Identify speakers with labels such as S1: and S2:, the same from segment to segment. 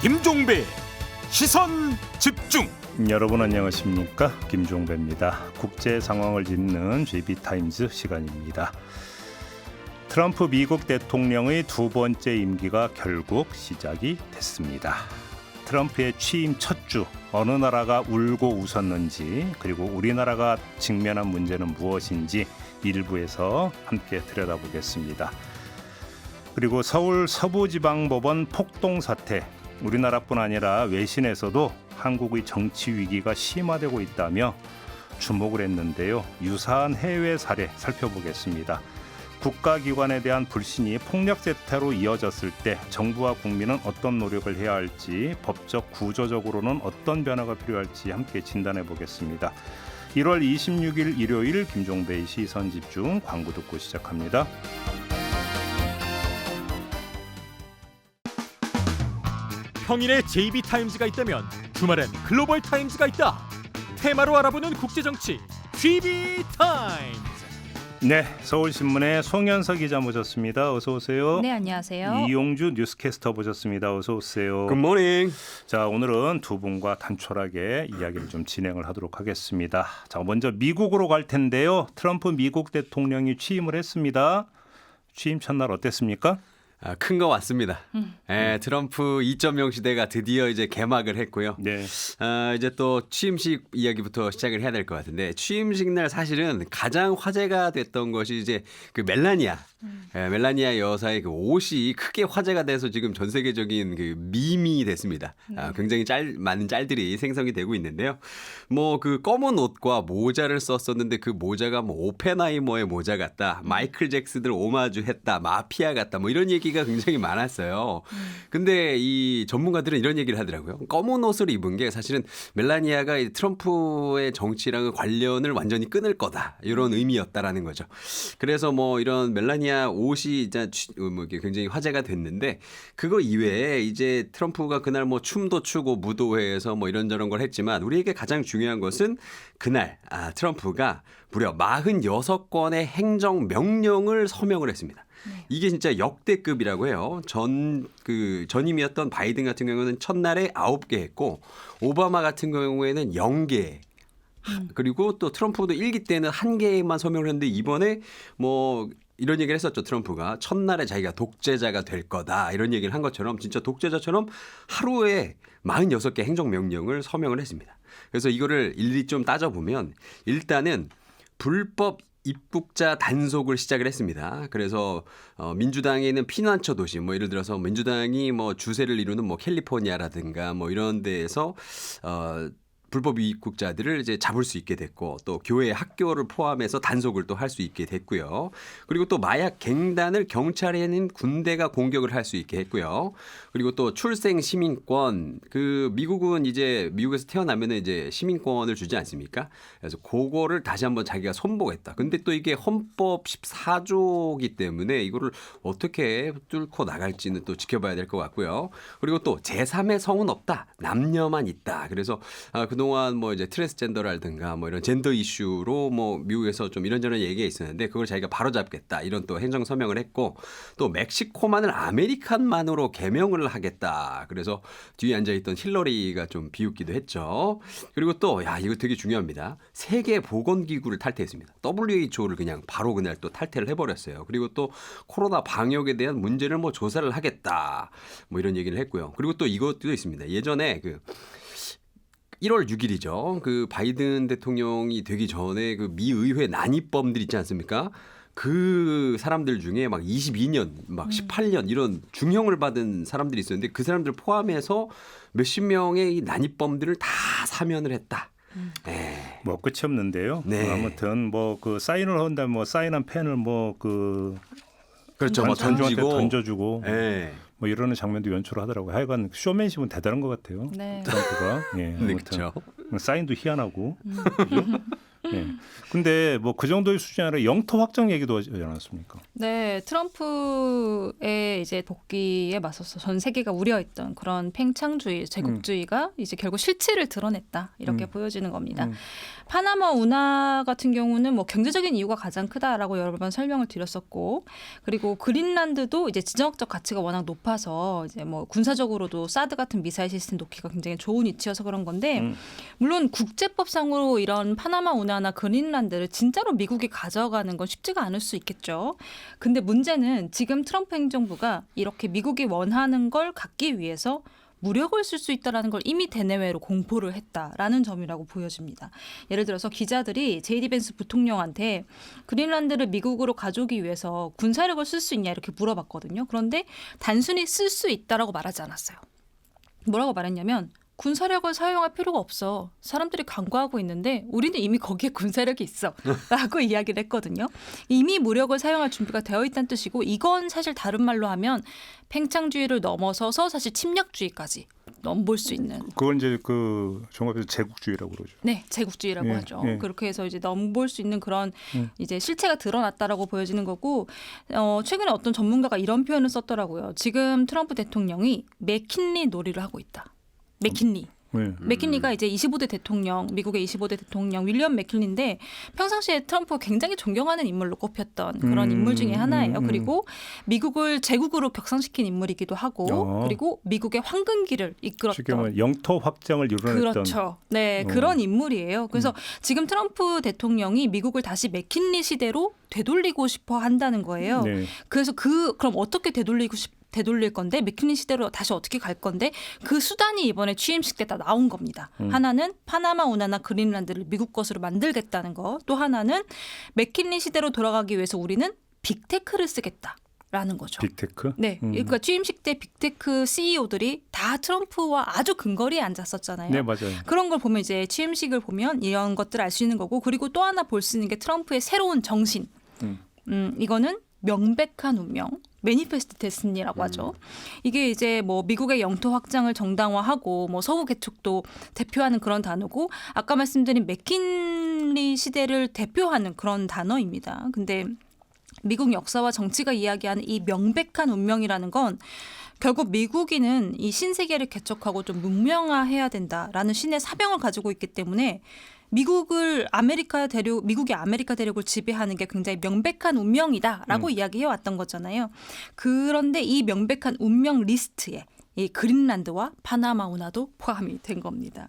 S1: 김종배 시선 집중.
S2: 여러분 안녕하십니까? 김종배입니다. 국제 상황을 짚는 JB타임즈 시간입니다. 트럼프 미국 대통령의 두 번째 임기가 결국 시작이 됐습니다. 트럼프의 취임 첫 주 어느 나라가 울고 웃었는지, 그리고 우리나라가 직면한 문제는 무엇인지 일부에서 함께 들여다보겠습니다. 그리고 서울 서부지방법원 폭동 사태, 우리나라뿐 아니라 외신에서도 한국의 정치 위기가 심화되고 있다며 주목을 했는데요. 유사한 해외 사례 살펴보겠습니다. 국가기관에 대한 불신이 폭력 세태로 이어졌을 때 정부와 국민은 어떤 노력을 해야 할지, 법적 구조적으로는 어떤 변화가 필요할지 함께 진단해 보겠습니다. 1월 26일 일요일 김종배의 시선 집중, 광고 듣고 시작합니다.
S1: 평일에 JB타임즈가 있다면 주말엔 글로벌타임즈가 있다. 테마로 알아보는 국제정치 JB타임즈.
S2: 네, 서울신문의 송현서 기자 모셨습니다. 어서 오세요.
S3: 네, 안녕하세요.
S2: 이용주 뉴스캐스터 모셨습니다. 어서 오세요.
S4: 굿모닝.
S2: 자, 오늘은 두 분과 단촐하게 이야기를 좀 진행을 하도록 하겠습니다. 자, 먼저 미국으로 갈 텐데요. 트럼프 미국 대통령이 취임을 했습니다. 취임 첫날 어땠습니까?
S4: 큰 거 왔습니다. 트럼프 2.0 시대가 드디어 이제 개막을 했고요.
S2: 네.
S4: 이제 또 취임식 이야기부터 시작을 해야 될 것 같은데, 취임식 날 사실은 가장 화제가 됐던 것이 이제 그 멜라니아. 멜라니아 여사의 그 옷이 크게 화제가 돼서 지금 전 세계적인 그 밈이 됐습니다. 굉장히 많은 짤들이 생성이 되고 있는데요. 뭐 그 검은 옷과 모자를 썼었는데 그 모자가 뭐 오펜하이머의 모자 같다, 마이클 잭슨을 오마주했다, 마피아 같다, 뭐 이런 얘기가 굉장히 많았어요. 근데 이 전문가들은 이런 얘기를 하더라고요. 검은 옷을 입은 게 사실은 멜라니아가 트럼프의 정치랑은 관련을 완전히 끊을 거다, 이런 의미였다라는 거죠. 그래서 뭐 이런 멜라니아 옷이 이제 굉장히 화제가 됐는데, 그거 이외에 이제 트럼프가 그날 뭐 춤도 추고 무도회에서 뭐 이런저런 걸 했지만, 우리에게 가장 중요한 것은 그날 트럼프가 무려 46건의 행정 명령을 서명을 했습니다. 이게 진짜 역대급이라고 해요. 전임이었던 바이든 같은 경우는 첫날에 9개 했고, 오바마 같은 경우에는 0개. 그리고 또 트럼프도 1기 때는 1개만 서명을 했는데, 이번에 뭐 이런 얘기를 했었죠. 트럼프가 첫날에 자기가 독재자가 될 거다, 이런 얘기를 한 것처럼 진짜 독재자처럼 하루에 46개 행정명령을 서명을 했습니다. 그래서 이거를 일일이 좀 따져보면, 일단은 불법 입국자 단속을 시작을 했습니다. 그래서 민주당에 있는 피난처 도시, 뭐 예를 들어서 민주당이 뭐 주세를 이루는 뭐 캘리포니아라든가 뭐 이런 데에서 불법 입국자들을 이제 잡을 수 있게 됐고, 또 교회, 학교를 포함해서 단속을 또 할 수 있게 됐고요. 그리고 또 마약 갱단을 경찰이 아닌 군대가 공격을 할 수 있게 했고요. 그리고 또 출생 시민권, 그 미국은 이제 미국에서 태어나면은 이제 시민권을 주지 않습니까? 그래서 그거를 다시 한번 자기가 손보겠다. 근데 또 이게 헌법 14조이기 때문에 이거를 어떻게 뚫고 나갈지는 또 지켜봐야 될 것 같고요. 그리고 또 제3의 성은 없다, 남녀만 있다. 그래서 그동안 뭐 이제 트랜스젠더라든가 뭐 이런 젠더 이슈로 뭐 미국에서 좀 이런저런 얘기가 있었는데, 그걸 자기가 바로잡겠다, 이런 또 행정 서명을 했고, 또 멕시코만을 아메리칸만으로 개명을 하겠다. 그래서 뒤에 앉아있던 힐러리가 좀 비웃기도 했죠. 그리고 또 이거 되게 중요합니다. 세계보건기구를 탈퇴했습니다. WHO를 그냥 바로 그날 또 탈퇴를 해버렸어요. 그리고 또 코로나 방역에 대한 문제를 뭐 조사를 하겠다, 뭐 이런 얘기를 했고요. 그리고 또 이것도 있습니다. 예전에 1월 6일이죠. 그 바이든 대통령이 되기 전에 그 미 의회 난입범들 있지 않습니까? 그 사람들 중에 막 22년, 막 18년 이런 중형을 받은 사람들이 있었는데, 그 사람들 포함해서 몇십 명의 이 난입범들을 다 사면을 했다. 네.
S2: 뭐 끝이 없는데요.
S4: 네.
S2: 아무튼 뭐 그 사인을 한다, 뭐 사인한 펜을 뭐
S4: 그렇죠. 뭐
S2: 던져주고.
S4: 네.
S2: 뭐 이러는 장면도 연출을 하더라고요. 하여간 쇼맨십은 대단한 것 같아요.
S3: 네.
S2: 트럼프가.
S4: 네, 그렇죠.
S2: 사인도 희한하고. 그죠? 네. 근데 뭐 그 정도의 수준이 아니라 영토 확장 얘기도 하지 않았습니까?
S3: 네, 트럼프의 이제 복귀에 맞서서 전 세계가 우려했던 그런 팽창주의, 제국주의가 이제 결국 실체를 드러냈다 이렇게 보여지는 겁니다. 파나마 운하 같은 경우는 뭐 경제적인 이유가 가장 크다라고 여러 번 설명을 드렸었고, 그리고 그린란드도 이제 지정학적 가치가 워낙 높아서 이제 뭐 군사적으로도 사드 같은 미사일 시스템 놓기가 굉장히 좋은 위치여서 그런 건데, 물론 국제법상으로 이런 파나마 운하나 그린란드를 진짜로 미국이 가져가는 건 쉽지가 않을 수 있겠죠. 근데 문제는 지금 트럼프 행정부가 이렇게 미국이 원하는 걸 갖기 위해서 무력을 쓸 수 있다는 걸 이미 대내외로 공포를 했다라는 점이라고 보여집니다. 예를 들어서 기자들이 제이디 벤스 부통령한테 그린란드를 미국으로 가져오기 위해서 군사력을 쓸 수 있냐 이렇게 물어봤거든요. 그런데 단순히 쓸 수 있다라고 말하지 않았어요. 뭐라고 말했냐면 군사력을 사용할 필요가 없어. 사람들이 간과하고 있는데 우리는 이미 거기에 군사력이 있어. 라고 이야기를 했거든요. 이미 무력을 사용할 준비가 되어 있다는 뜻이고, 이건 사실 다른 말로 하면 팽창주의를 넘어서서 사실 침략주의까지 넘볼 수 있는.
S2: 그건 이제 그 종합에서 제국주의라고 그러죠.
S3: 네, 제국주의라고 하죠. 그렇게 해서 이제 넘볼 수 있는 그런 이제 실체가 드러났다라고 보여지는 거고, 최근에 어떤 전문가가 이런 표현을 썼더라고요. 지금 트럼프 대통령이 맥킨리 놀이를 하고 있다. 맥킨리. 맥킨리가 이제 25대 대통령, 미국의 25대 대통령 윌리엄 맥킨리인데 평상시에 트럼프가 굉장히 존경하는 인물로 꼽혔던 그런 인물 중에 하나예요. 그리고 미국을 제국으로 격상시킨 인물이기도 하고, 그리고 미국의 황금기를 이끌었던.
S2: 지금은 영토 확장을 이뤄냈던.
S3: 그렇죠. 네, 그런 인물이에요. 그래서 지금 트럼프 대통령이 미국을 다시 맥킨리 시대로 되돌리고 싶어 한다는 거예요.
S2: 네.
S3: 그래서 그럼 어떻게 되돌릴 건데, 맥킨리 시대로 다시 어떻게 갈 건데, 그 수단이 이번에 취임식 때 다 나온 겁니다. 하나는 파나마 운하나 그린란드를 미국 것으로 만들겠다는 거, 또 하나는 맥킨리 시대로 돌아가기 위해서 우리는 빅테크를 쓰겠다라는 거죠.
S2: 빅테크?
S3: 네, 그러니까 취임식 때 빅테크 CEO들이 다 트럼프와 아주 근거리에 앉았었잖아요.
S2: 네, 맞아요.
S3: 그런 걸 보면 이제 취임식을 보면 이런 것들을 알 수 있는 거고, 그리고 또 하나 볼 수 있는 게 트럼프의 새로운 정신. 이거는 명백한 운명, 매니페스트 데스니라고 하죠. 이게 이제 뭐 미국의 영토 확장을 정당화하고 뭐 서부 개척도 대표하는 그런 단어고, 아까 말씀드린 맥킨리 시대를 대표하는 그런 단어입니다. 근데 미국 역사와 정치가 이야기하는 이 명백한 운명이라는 건 결국 미국인은 이 신세계를 개척하고 좀 문명화해야 된다라는 신의 사명을 가지고 있기 때문에 미국이 아메리카 대륙을 지배하는 게 굉장히 명백한 운명이다라고 이야기해왔던 거잖아요. 그런데 이 명백한 운명 리스트에 이 그린란드와 파나마 운하도 포함이 된 겁니다.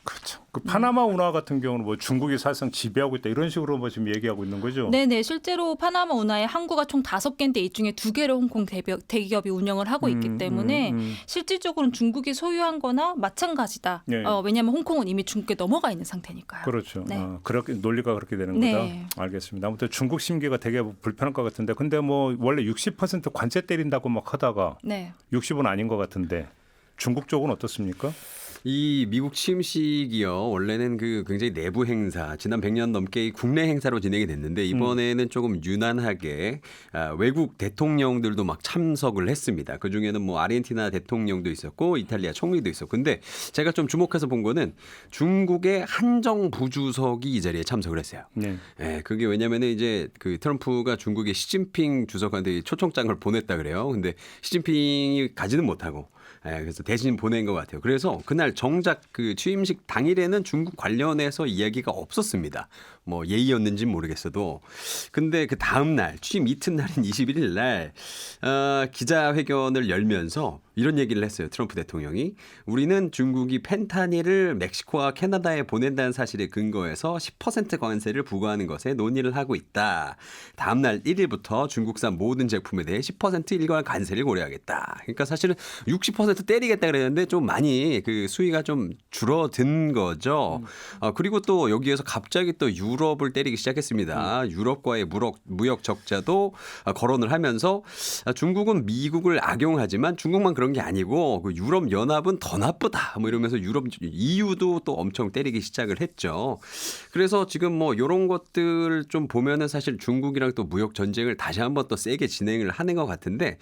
S2: 그렇죠. 그 파나마 운하 같은 경우는 뭐 중국이 사실상 지배하고 있다 이런 식으로 뭐 지금 얘기하고 있는 거죠.
S3: 네네, 실제로 파나마 운하에 항구가 총 5개인데 이 중에 2개를 홍콩 대기업이 운영을 하고 있기 때문에 실질적으로는 중국이 소유한 거나 마찬가지다.
S2: 네.
S3: 왜냐하면 홍콩은 이미 중국에 넘어가 있는 상태니까요.
S2: 그렇죠.
S3: 네.
S2: 그렇게 논리가 그렇게 되는
S3: 네.
S2: 거다. 알겠습니다. 아무튼 중국 심기가 되게 불편할 것 같은데, 근데 뭐 원래 60% 관세 때린다고 막 하다가
S3: 네.
S2: 60은 아닌 것 같은데 중국 쪽은 어떻습니까?
S4: 이 미국 취임식이요. 원래는 그 굉장히 내부 행사, 지난 100년 넘게 국내 행사로 진행이 됐는데 이번에는 조금 유난하게 외국 대통령들도 막 참석을 했습니다. 그 중에는 뭐 아르헨티나 대통령도 있었고 이탈리아 총리도 있었고. 근데 제가 좀 주목해서 본 거는 중국의 한정 부주석이 이 자리에 참석을 했어요.
S2: 네.
S4: 네, 그게 왜냐면은 이제 그 트럼프가 중국의 시진핑 주석한테 초청장을 보냈다 그래요. 근데 시진핑이 가지는 못하고. 그래서 대신 보낸 것 같아요. 그래서 그날 정작 그 취임식 당일에는 중국 관련해서 이야기가 없었습니다. 뭐 예의였는지는 모르겠어도. 근데 그 다음 날 취임 이튿날인 21일 날 기자회견을 열면서 이런 얘기를 했어요. 트럼프 대통령이 우리는 중국이 펜타닐을 멕시코와 캐나다에 보낸다는 사실에 근거해서 10% 관세를 부과하는 것에 논의를 하고 있다. 다음 날 1일부터 중국산 모든 제품에 대해 10% 일괄 관세를 고려하겠다. 그러니까 사실은 60% 때리겠다 그랬는데 좀 많이 그 수위가 좀 줄어든 거죠. 그리고 또 여기에서 갑자기 또 유럽을 때리기 시작했습니다. 유럽과의 무역 적자도 거론을 하면서 중국은 미국을 악용하지만 중국만 그런 게 아니고 그 유럽 연합은 더 나쁘다. 뭐 이러면서 유럽 EU도 또 엄청 때리기 시작을 했죠. 그래서 지금 뭐 이런 것들 좀 보면은 사실 중국이랑 또 무역 전쟁을 다시 한번 또 세게 진행을 하는 것 같은데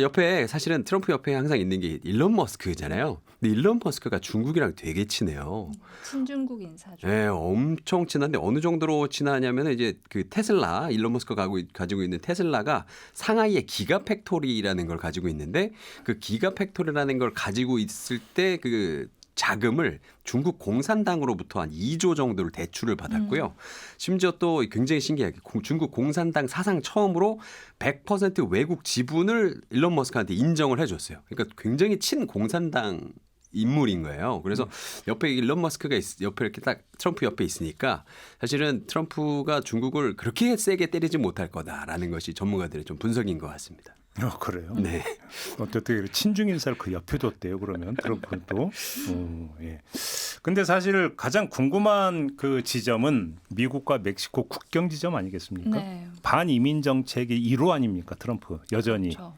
S4: 옆에 사실은 트럼프 옆에 항상 있는 게 일론 머스크잖아요. 근데 일론 머스크가 중국이랑 되게 친해요.
S3: 친중국 인사죠.
S4: 네, 엄청 친한데 어느 정도로 친하냐면 이제 그 테슬라 일론 머스크가 가지고 있는 테슬라가 상하이에 기가 팩토리라는 걸 가지고 있는데 그 기가 팩토리라는 걸 가지고 있을 때 그 자금을 중국 공산당으로부터 한 2조 정도를 대출을 받았고요. 심지어 또 굉장히 신기하게 중국 공산당 사상 처음으로 100% 외국 지분을 일론 머스크한테 인정을 해줬어요. 그러니까 굉장히 친 공산당 인물인 거예요. 그래서 옆에 일론 머스크가 옆에 이렇게 딱 트럼프 옆에 있으니까 사실은 트럼프가 중국을 그렇게 세게 때리지 못할 거다라는 것이 전문가들의 좀 분석인 것 같습니다.
S2: 그래요?
S4: 네.
S2: 어떻게 친중 인사를 그 옆에 뒀대요? 그러면 트럼프도. 예. 근데 사실 가장 궁금한 그 지점은 미국과 멕시코 국경 지점 아니겠습니까?
S3: 네.
S2: 반이민 정책의 1호 아닙니까? 트럼프 여전히.
S3: 그렇죠.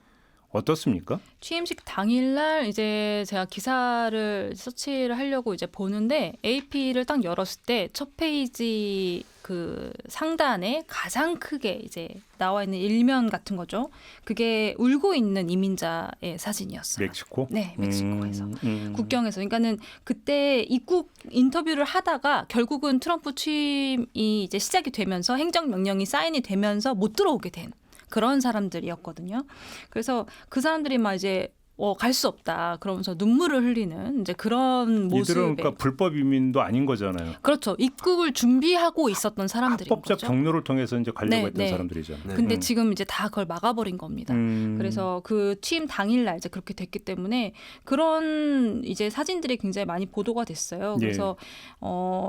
S2: 어떻습니까?
S3: 취임식 당일날 이제 제가 기사를 서치를 하려고 이제 보는데 AP를 딱 열었을 때 첫 페이지 그 상단에 가장 크게 이제 나와 있는 일면 같은 거죠. 그게 울고 있는 이민자의 사진이었어요.
S2: 멕시코?
S3: 네, 멕시코에서 국경에서. 그러니까는 그때 입국 인터뷰를 하다가 결국은 트럼프 취임이 이제 시작이 되면서 행정명령이 사인이 되면서 못 들어오게 된. 그런 사람들이었거든요. 그래서 그 사람들이 막 이제 갈 수 없다 그러면서 눈물을 흘리는 이제 그런 모습에.
S2: 이들은 그러니까 불법 이민도 아닌 거잖아요.
S3: 그렇죠. 입국을 준비하고 있었던 사람들인
S2: 합법적
S3: 거죠.
S2: 경로를 통해서 이제 가려고
S3: 네,
S2: 했던
S3: 네.
S2: 사람들이잖아요.
S4: 네.
S3: 근데 지금 이제 다 그걸 막아버린 겁니다. 그래서 그 취임 당일날 이제 그렇게 됐기 때문에 그런 이제 사진들이 굉장히 많이 보도가 됐어요. 그래서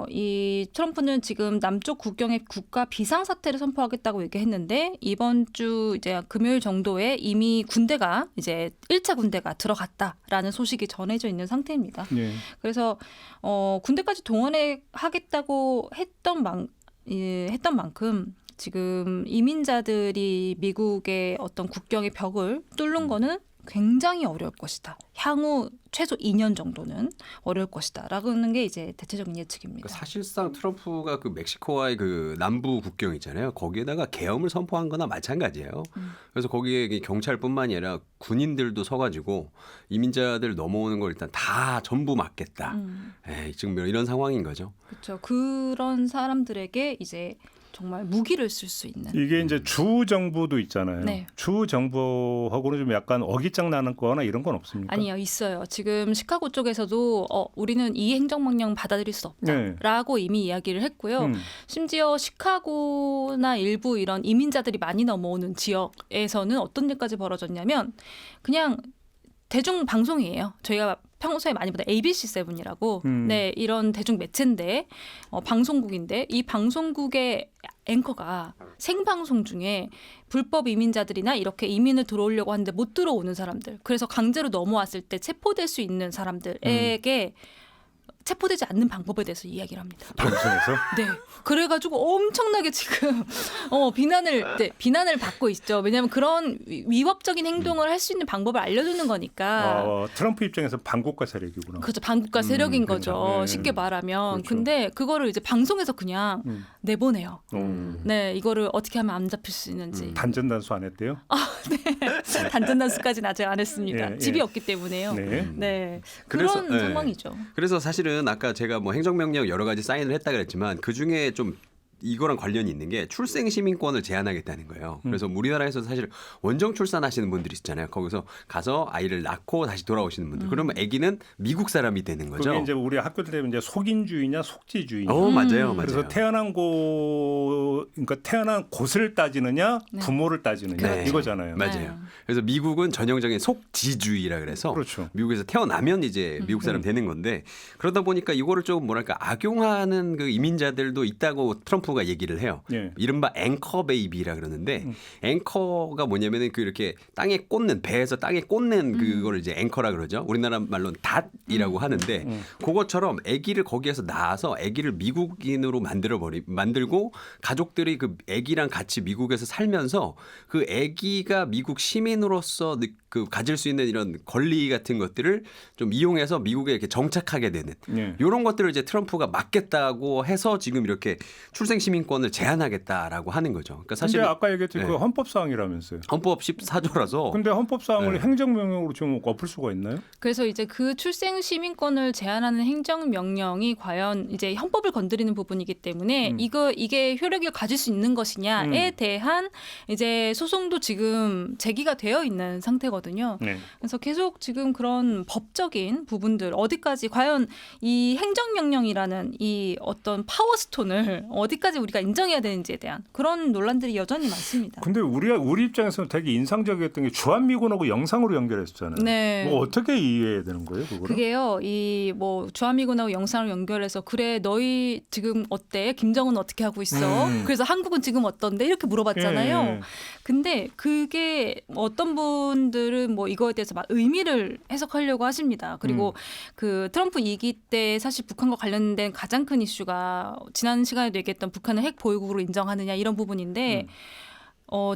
S3: 이 트럼프는 지금 남쪽 국경에 국가 비상사태를 선포하겠다고 얘기했는데 이번 주 이제 금요일 정도에 이미 군대가 이제 1차 군대가 들어갔다라는 소식이 전해져 있는 상태입니다.
S2: 예.
S3: 그래서 군대까지 동원해 하겠다고 했던 만큼 지금 이민자들이 미국의 어떤 국경의 벽을 뚫는 거는 굉장히 어려울 것이다. 향후 최소 2년 정도는 어려울 것이다라는 게 이제 대체적인 예측입니다.
S4: 그러니까 사실상 트럼프가 그 멕시코와의 그 남부 국경 있잖아요. 거기에다가 계엄을 선포한 거나 마찬가지예요. 그래서 거기에 경찰뿐만이 아니라 군인들도 서가지고 이민자들 넘어오는 걸 일단 다 전부 막겠다. 지금 이런 상황인 거죠.
S3: 그렇죠. 그런 사람들에게 이제 정말 무기를 쓸 수 있는.
S2: 이게 이제 주 정부도 있잖아요.
S3: 네.
S2: 주 정부하고는 좀 약간 어깃장 나는 거나 이런 건 없습니까?
S3: 아니요, 있어요. 지금 시카고 쪽에서도 우리는 이 행정명령 받아들일 수 없다라고 이미 이야기를 했고요. 심지어 시카고나 일부 이런 이민자들이 많이 넘어오는 지역에서는 어떤 일까지 벌어졌냐면 그냥 대중 방송이에요. 저희가 평소에 많이 보던 ABC7이라고 네, 이런 대중 매체인데 방송국인데 이 방송국의 앵커가 생방송 중에 불법 이민자들이나 이렇게 이민을 들어오려고 하는데 못 들어오는 사람들 그래서 강제로 넘어왔을 때 체포될 수 있는 사람들에게 체포되지 않는 방법에 대해서 이야기를 합니다.
S2: 방송에서?
S3: 네. 그래가지고 엄청나게 지금 비난을 받고 있죠. 왜냐하면 그런 위법적인 행동을 할 수 있는 방법을 알려주는 거니까.
S2: 트럼프 입장에서 반국가 세력이구나.
S3: 그렇죠. 반국가 세력인 거죠.
S2: 네.
S3: 쉽게 말하면.
S2: 그렇죠.
S3: 근데 그거를 이제 방송에서 그냥 내보내요.
S2: 음.
S3: 네, 이거를 어떻게 하면 안 잡힐 수 있는지.
S2: 단전단수 안 했대요?
S3: 단전단수까지는 아직 안 했습니다.
S2: 예,
S3: 집이
S2: 예.
S3: 없기 때문에요.
S2: 네.
S3: 네.
S4: 그래서,
S3: 그런 상황이죠.
S4: 그래서 사실은 아까 제가 뭐 행정명령 여러 가지 사인을 했다 그랬지만 그중에 좀 이거랑 관련이 있는 게 출생 시민권을 제한하겠다는 거예요. 그래서 우리나라에서 사실 원정 출산하시는 분들이 있잖아요. 거기서 가서 아이를 낳고 다시 돌아오시는 분들. 그러면 아기는 미국 사람이 되는 거죠.
S2: 그게 이제 우리 학교 때 이제 속인주의냐 속지주의냐.
S4: 맞아요, 맞아요.
S2: 그래서 태어난 곳을 따지느냐
S3: 네.
S2: 부모를 따지느냐
S4: 네.
S2: 이거잖아요.
S4: 맞아요.
S3: 네.
S4: 그래서 미국은 전형적인 속지주의라 그래서
S2: 그렇죠.
S4: 미국에서 태어나면 이제 미국 사람 되는 건데 그러다 보니까 이거를 조금 뭐랄까 악용하는 그 이민자들도 있다고 트럼프가 얘기를 해요.
S2: 예.
S4: 이른바 앵커 베이비라 그러는데 앵커가 뭐냐면은 그 이렇게 땅에 꽂는 배에서 땅에 꽂는 그거를 이제 앵커라 그러죠. 우리나라 말로는 닷이라고 하는데 그것처럼 아기를 거기에서 낳아서 아기를 미국인으로 만들고 가족들이 그 아기랑 같이 미국에서 살면서 그 아기가 미국 시민으로서 그 가질 수 있는 이런 권리 같은 것들을 좀 이용해서 미국에 이렇게 정착하게 되는 이런 것들을 이제 트럼프가 막겠다고 해서 지금 이렇게 출생 시민권을 제한하겠다라고 하는 거죠. 그러니까 사실
S2: 근데 아까 얘기했던 그 헌법 사항이라면서요.
S4: 헌법 14조라서.
S2: 근데 헌법 사항을 행정명령으로 좀 엎을 수가 있나요?
S3: 그래서 이제 그 출생 시민권을 제한하는 행정명령이 과연 이제 헌법을 건드리는 부분이기 때문에 이게 효력을 가질 수 있는 것이냐에 대한 이제 소송도 지금 제기가 되어 있는 상태거든요.
S2: 네.
S3: 그래서 계속 지금 그런 법적인 부분들 어디까지 과연 이 행정명령이라는 이 어떤 파워스톤을 어디까지 우리가 인정해야 되는지에 대한 그런 논란들이 여전히 많습니다.
S2: 근데 우리 입장에서는 되게 인상적이었던 게 주한미군하고 영상으로 연결했잖아요.
S3: 네.
S2: 뭐 어떻게 이해해야 되는 거예요, 그거를?
S3: 그게요. 이 뭐 주한미군하고 영상을 연결해서 그래 너희 지금 어때? 김정은 어떻게 하고 있어? 그래서 한국은 지금 어떤데? 이렇게 물어봤잖아요.
S2: 예.
S3: 근데 그게 어떤 분들은 뭐 이거에 대해서 막 의미를 해석하려고 하십니다. 그리고 그 트럼프 2기 때 사실 북한과 관련된 가장 큰 이슈가 지난 시간에도 얘기했던 북한을 핵 보유국으로 인정하느냐 이런 부분인데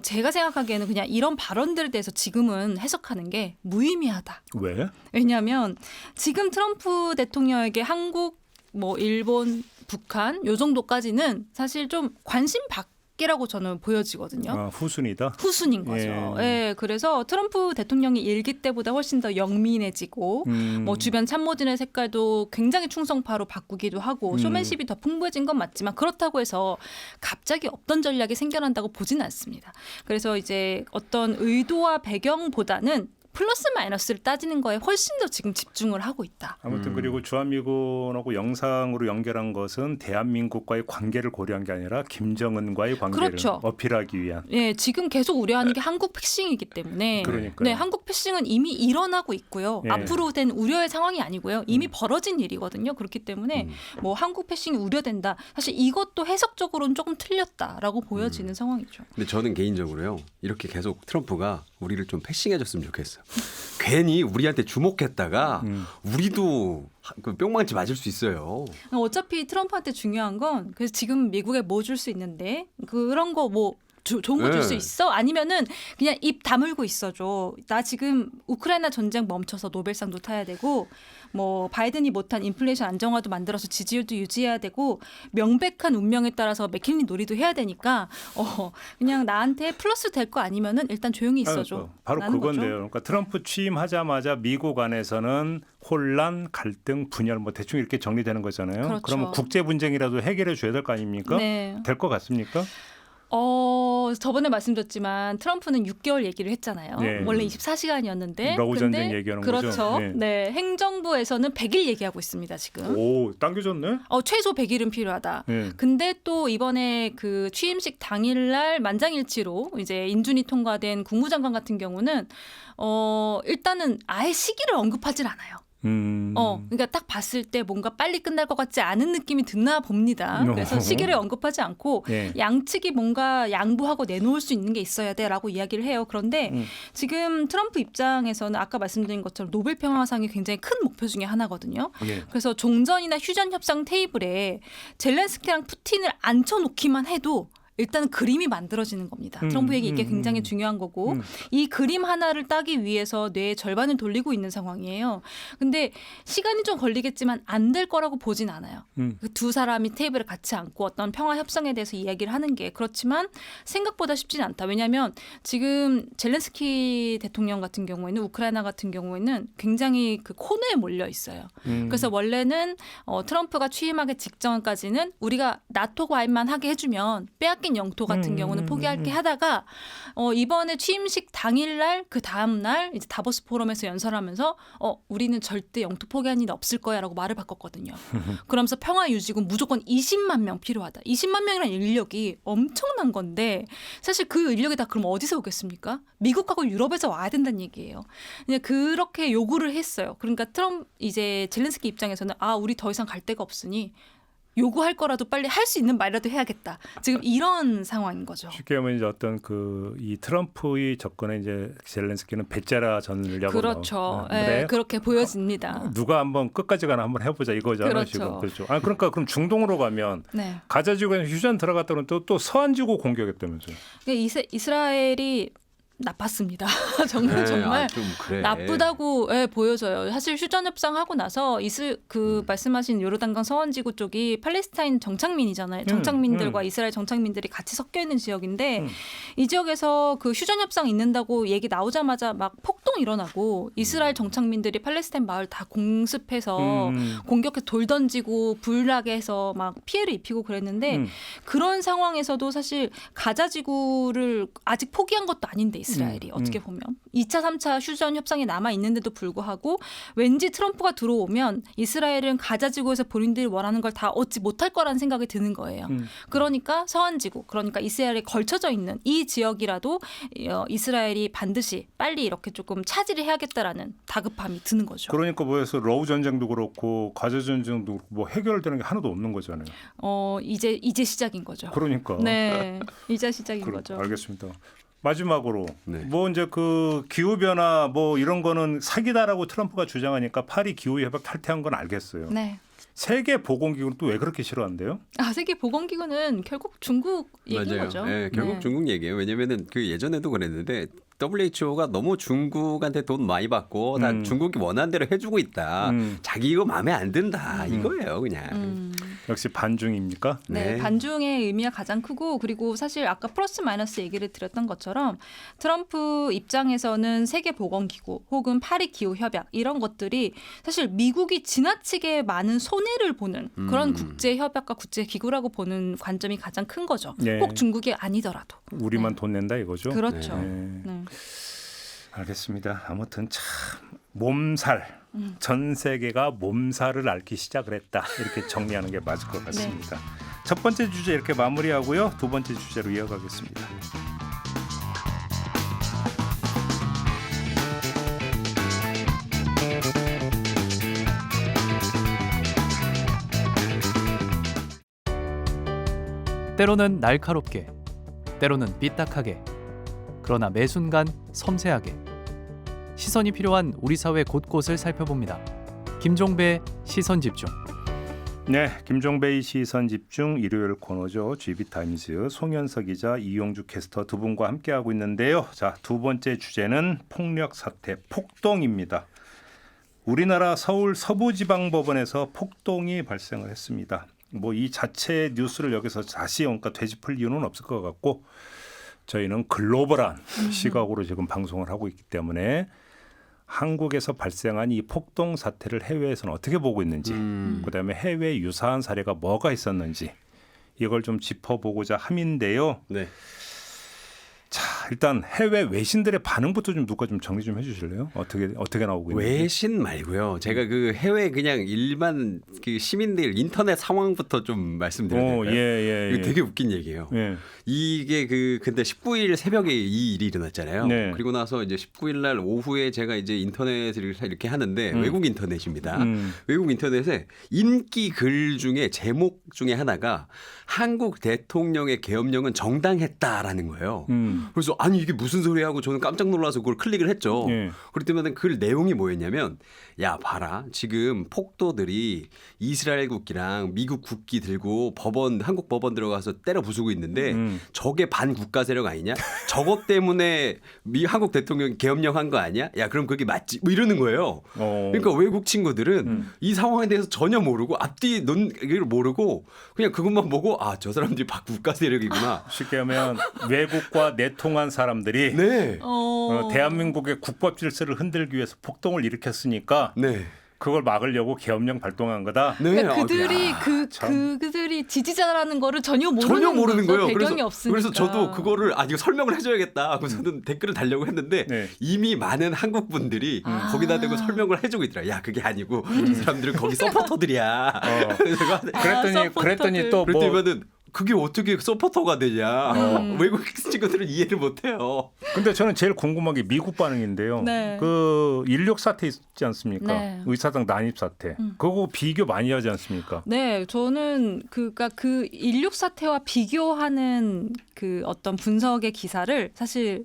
S3: 제가 생각하기에는 그냥 이런 발언들에 대해서 지금은 해석하는 게 무의미하다.
S2: 왜?
S3: 왜냐하면 지금 트럼프 대통령에게 한국, 뭐 일본, 북한 요 정도까지는 사실 좀 관심 밖이라고 저는 보여지거든요.
S2: 아, 후순이다.
S3: 후순인 거죠. 예, 그래서 트럼프 대통령이 일기 때보다 훨씬 더 영민해지고 뭐 주변 참모진의 색깔도 굉장히 충성파로 바꾸기도 하고 쇼맨십이 더 풍부해진 건 맞지만 그렇다고 해서 갑자기 없던 전략이 생겨난다고 보지는 않습니다. 그래서 이제 어떤 의도와 배경보다는 플러스 마이너스를 따지는 거에 훨씬 더 지금 집중을 하고 있다.
S2: 아무튼 그리고 주한미군하고 영상으로 연결한 것은 대한민국과의 관계를 고려한 게 아니라 김정은과의 관계를
S3: 그렇죠.
S2: 어필하기 위한.
S3: 예, 지금 계속 우려하는 게 한국 패싱이기 때문에
S2: 그러니까요.
S3: 네, 한국 패싱은 이미 일어나고 있고요.
S2: 예.
S3: 앞으로 된 우려의 상황이 아니고요. 이미 벌어진 일이거든요. 그렇기 때문에 뭐 한국 패싱이 우려된다. 사실 이것도 해석적으로는 조금 틀렸다라고 보여지는 상황이죠.
S4: 근데 저는 개인적으로요. 이렇게 계속 트럼프가 우리를 좀 패싱해줬으면 좋겠어요. 괜히 우리한테 주목했다가 우리도 그 뿅망치 맞을 수 있어요.
S3: 어차피 트럼프한테 중요한 건 그래서 지금 미국에 뭐 줄 수 있는데 그런 거 뭐 좋은 거 줄 수
S4: 네.
S3: 있어? 아니면은 그냥 입 다물고 있어줘. 나 지금 우크라이나 전쟁 멈춰서 노벨상도 타야 되고 뭐 바이든이 못한 인플레이션 안정화도 만들어서 지지율도 유지해야 되고 명백한 운명에 따라서 맥킬리 놀이도 해야 되니까 그냥 나한테 플러스 될 거 아니면은 일단 조용히 있어줘.
S2: 바로
S3: 라는
S2: 그건데요.
S3: 거죠.
S2: 그러니까 트럼프 취임하자마자 미국 안에서는 혼란, 갈등, 분열 뭐 대충 이렇게 정리되는 거잖아요.
S3: 그렇죠.
S2: 그러면 국제 분쟁이라도 해결해 줘야 될 거 아닙니까?
S3: 네.
S2: 될 것 같습니까?
S3: 저번에 말씀드렸지만 트럼프는 6개월 얘기를 했잖아요.
S2: 네.
S3: 원래 24시간이었는데.
S2: 러우 전쟁 얘기하는
S3: 그렇죠.
S2: 거죠?
S3: 네.
S2: 네.
S3: 행정부에서는 100일 얘기하고 있습니다, 지금.
S2: 오, 당겨졌네.
S3: 최소 100일은 필요하다.
S2: 네.
S3: 근데 또 이번에 그 취임식 당일날 만장일치로 이제 인준이 통과된 국무장관 같은 경우는 일단은 아예 시기를 언급하질 않아요. 그러니까 딱 봤을 때 뭔가 빨리 끝날 것 같지 않은 느낌이 드나 봅니다. 그래서 시기를 언급하지 않고
S2: 네.
S3: 양측이 뭔가 양보하고 내놓을 수 있는 게 있어야 돼라고 이야기를 해요. 그런데 지금 트럼프 입장에서는 아까 말씀드린 것처럼 노벨 평화상이 굉장히 큰 목표 중에 하나거든요.
S2: 네.
S3: 그래서 종전이나 휴전 협상 테이블에 젤렌스키랑 푸틴을 앉혀놓기만 해도 일단 그림이 만들어지는 겁니다. 트럼프에게 이게 굉장히 중요한 거고 이 그림 하나를 따기 위해서 뇌의 절반을 돌리고 있는 상황이에요. 근데 시간이 좀 걸리겠지만 안 될 거라고 보진 않아요. 그 두 사람이 테이블에 같이 앉고 어떤 평화 협상에 대해서 이야기를 하는 게 그렇지만 생각보다 쉽지는 않다. 왜냐하면 지금 젤렌스키 대통령 같은 경우에는 우크라이나 같은 경우에는 굉장히 그 코너에 몰려 있어요. 그래서 원래는 트럼프가 취임하기 직전까지는 우리가 나토 가입만 하게 해주면 빼앗긴 영토 같은 경우는 포기할게 하다가 이번에 취임식 당일날 그 다음날 이제 다보스 포럼에서 연설하면서 우리는 절대 영토 포기한 일 없을 거야라고 말을 바꿨거든요. 그러면서 평화 유지군 무조건 20만 명 필요하다. 20만 명이라는 인력이 엄청난 건데 사실 그 인력이 다 그럼 어디서 오겠습니까? 미국하고 유럽에서 와야 된다는 얘기예요. 그냥 그렇게 요구를 했어요. 그러니까 이제 젤렌스키 입장에서는 우리 더 이상 갈 데가 없으니 요구할 거라도 빨리 할 수 있는 말이라도 해야겠다. 지금 이런 상황인 거죠.
S2: 쉽게 하면 이제 어떤 이 트럼프의 접근에 이제 젤렌스키는 배째라 전략으로
S3: 그렇죠.
S2: 그래?
S3: 그렇게 보여집니다.
S2: 누가 한번 끝까지 가나 한번 해보자 이거잖아요.
S3: 그렇죠.
S2: 지금 그렇죠. 그러니까 그럼 중동으로 가면
S3: 네.
S2: 가자 지구에 휴전 들어갔다 그러면 또 서한 지구 공격했다면서요.
S3: 이스라엘이 나빴습니다. 정말
S4: 네,
S3: 정말
S4: 좀 그래.
S3: 나쁘다고 보여져요. 사실 휴전 협상하고 나서 말씀하신 요르단강 서원지구 쪽이 팔레스타인 정착민이잖아요. 정착민들과 이스라엘 정착민들이 같이 섞여 있는 지역인데 이 지역에서 그 휴전 협상 있는다고 얘기 나오자마자 막 폭동 일어나고 이스라엘 정착민들이 팔레스타인 마을 다 공습해서 공격해 돌 던지고 불나게 해서 막 피해를 입히고 그랬는데 그런 상황에서도 사실 가자 지구를 아직 포기한 것도 아닌데 이스라엘이 어떻게 보면 2차, 3차 휴전 협상이 남아 있는데도 불구하고 왠지 트럼프가 들어오면 이스라엘은 가자 지구에서 본인들이 원하는 걸 다 얻지 못할 거라는 생각이 드는 거예요. 그러니까 서한 지구, 그러니까 이스라엘에 걸쳐져 있는 이 지역이라도 이스라엘이 반드시 빨리 이렇게 조금 차지를 해야겠다라는 다급함이 드는 거죠.
S2: 그러니까 뭐해서 러우 전쟁도 그렇고 가자 전쟁도 그렇고 뭐 해결되는 게 하나도 없는 거잖아요.
S3: 이제 시작인 거죠.
S2: 그러니까.
S3: 네, 이제 시작인 거죠.
S2: 알겠습니다. 마지막으로
S4: 네.
S2: 뭐 이제 그 기후 변화 뭐 이런 거는 사기다라고 트럼프가 주장하니까 파리 기후 협약 탈퇴한 건 알겠어요.
S3: 네.
S2: 세계 보건기구는 또 왜 그렇게 싫어한대요?
S3: 세계 보건기구는 결국 중국 얘기인
S4: 맞아요.
S3: 거죠.
S4: 네, 결국
S3: 네.
S4: 중국 얘기예요. 왜냐면은 그 예전에도 그랬는데 WHO가 너무 중국한테 돈 많이 받고 다 중국이 원하는 대로 해주고 있다. 자기 이거 마음에 안 든다. 이거예요, 그냥.
S2: 역시 반중입니까?
S3: 네,
S4: 네.
S3: 반중의 의미가 가장 크고 그리고 사실 아까 플러스 마이너스 얘기를 드렸던 것처럼 트럼프 입장에서는 세계보건기구 혹은 파리 기후협약 이런 것들이 사실 미국이 지나치게 많은 손해를 보는 그런 국제협약과 국제기구라고 보는 관점이 가장 큰 거죠.
S2: 네.
S3: 꼭 중국이 아니더라도.
S2: 우리만 돈 낸다 이거죠?
S3: 그렇죠.
S2: 네.
S3: 네.
S2: 알겠습니다. 아무튼 참 몸살. 전 세계가 몸살을 앓기 시작을 했다. 이렇게 정리하는 게 맞을 것 같습니다. 첫 번째 주제 이렇게 마무리하고요. 두 번째 주제로 이어가겠습니다.
S5: 때로는 날카롭게, 때로는 삐딱하게, 그러나 매 순간 섬세하게 시선이 필요한 우리 사회 곳곳을 살펴봅니다. 김종배의 시선집중.
S2: 네, 김종배의 시선집중 일요일 코너죠. GB타임즈 송현석 기자, 이용주 캐스터 두 분과 함께하고 있는데요. 자, 두 번째 주제는 폭력 사태, 폭동입니다. 우리나라 서울 서부지방법원에서 폭동이 발생을 했습니다. 뭐 이 자체 뉴스를 여기서 다시 되짚을 이유는 없을 것 같고 저희는 글로벌한 시각으로 지금 방송을 하고 있기 때문에 한국에서 발생한 이 폭동 사태를 해외에서는 어떻게 보고 있는지 그다음에 해외 유사한 사례가 뭐가 있었는지 이걸 좀 짚어보고자 함인데요.
S4: 네.
S2: 자, 일단 해외 외신들의 반응부터 좀 누가 좀 정리 좀 해주실래요? 어떻게 나오고 있는지.
S4: 외신 말고요. 제가 그 해외 그냥 일반 그 시민들 인터넷 상황부터 좀 말씀드려도 될까요?
S2: 예.
S4: 이거 되게 웃긴 얘기예요.
S2: 예.
S4: 이게 근데 19일 새벽에 이 일이 일어났잖아요.
S2: 네.
S4: 그리고 나서 이제 19일 날 오후에 제가 이제 인터넷을 이렇게 하는데 외국 인터넷입니다. 외국 인터넷에 인기 글 중에 제목 중에 하나가 한국 대통령의 계엄령은 정당했다라는 거예요. 그래서 아니 이게 무슨 소리야 하고 저는 깜짝 놀라서 그걸 클릭을 했죠.
S2: 예.
S4: 그랬더니 그 내용이 뭐였냐면 야 봐라 지금 폭도들이 이스라엘 국기랑 미국 국기 들고 한국 법원 들어가서 때려 부수고 있는데 저게 반국가 세력 아니냐? 저것 때문에 한국 대통령이 계엄령 한 거 아니야? 야 그럼 그게 맞지? 뭐 이러는 거예요. 그러니까 외국 친구들은 이 상황에 대해서 전혀 모르고 앞뒤 논의를 모르고 그냥 그것만 보고 아 저 사람들이 반국가 세력이구나.
S2: 쉽게 하면 외국과 내통한 사람들이
S4: 네.
S2: 대한민국의 국법 질서를 흔들기 위해서 폭동을 일으켰으니까
S4: 네.
S2: 그걸 막으려고 계엄령 발동한 거다.
S4: 네.
S3: 그러니까 그들이
S2: 참.
S3: 그들이 지지자라는 거를 전혀 모르는
S4: 거예요.
S3: 배경이 없으니까.
S4: 그래서 저도 그거를 이거 설명을 해줘야겠다 하고 저는 댓글을 달려고 했는데
S2: 네.
S4: 이미 많은 한국 분들이 거기다 대고 설명을 해주고 있더라. 야 그게 아니고 이 사람들은 거기 서포터들이야.
S2: 그랬더니 또 뭐
S4: 그랬더니만은 그게 어떻게 서포터가 되냐. 외국 친구들은 이해를 못해요.
S2: 근데 저는 제일 궁금한 게 미국 반응인데요.
S3: 네.
S2: 그 인력 사태 있지 않습니까?
S3: 네.
S2: 의사당 난입 사태. 그거 비교 많이 하지 않습니까?
S3: 네, 저는 그 인력 사태와 비교하는 그 어떤 분석의 기사를 사실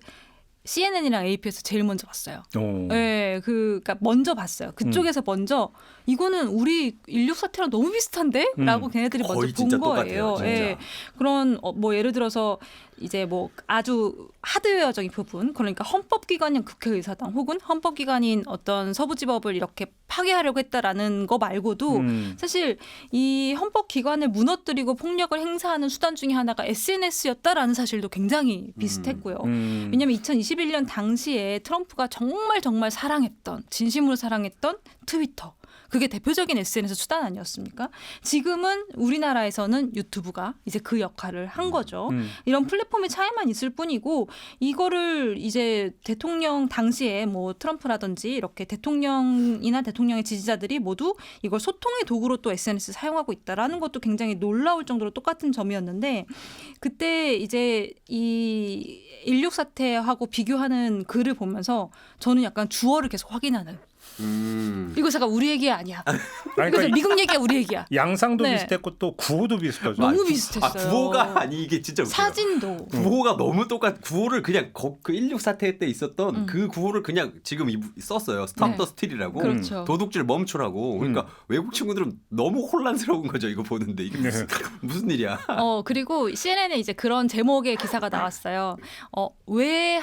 S3: CNN이랑 AP에서 제일 먼저 봤어요.
S2: 오.
S3: 네, 그러니까 먼저 봤어요. 그쪽에서 먼저 이거는 우리 인류 사태랑 너무 비슷한데?라고 걔네들이 먼저
S4: 거의
S3: 본
S4: 진짜
S3: 거예요.
S4: 똑같아요, 진짜.
S3: 예, 그런 뭐 예를 들어서 이제 뭐 아주 하드웨어적인 부분, 그러니까 헌법기관인 국회의사당 혹은 헌법기관인 어떤 서부지법을 이렇게 파괴하려고 했다라는 거 말고도 사실 이 헌법기관을 무너뜨리고 폭력을 행사하는 수단 중에 하나가 SNS였다라는 사실도 굉장히 비슷했고요. 왜냐하면 2021년 당시에 트럼프가 정말 사랑했던, 진심으로 사랑했던 트위터, 그게 대표적인 SNS 수단 아니었습니까? 지금은 우리나라에서는 유튜브가 이제 그 역할을 한 거죠. 이런 플랫폼의 차이만 있을 뿐이고, 이거를 이제 대통령 당시에 뭐 트럼프라든지 이렇게 대통령이나 대통령의 지지자들이 모두 이걸 소통의 도구로 또 SNS 사용하고 있다라는 것도 굉장히 놀라울 정도로 똑같은 점이었는데, 그때 이제 이 인류 사태하고 비교하는 글을 보면서 저는 약간 주어를 계속 확인하는. 이거 잠깐 우리 얘기 아니야.
S2: 그러니까
S3: 그래서 미국 얘기야, 우리 얘기야.
S2: 양상도
S3: 네.
S2: 비슷했고 또 구호도 비슷하죠.
S3: 너무 비슷했어요.
S4: 구호가 아니 이게 진짜 웃겨요.
S3: 사진도.
S4: 구호가 너무 구호를 그냥 그 16 사태 때 있었던 그 구호를 그냥 지금 썼어요. 스탑
S3: 네.
S4: 더 스틸이라고.
S3: 그렇죠.
S4: 도둑질 멈추라고. 그러니까 외국 친구들은 너무 혼란스러운 거죠. 이거 보는데 이게 무슨 일이야.
S3: 그리고 CNN에 이제 그런 제목의 기사가 나왔어요. 왜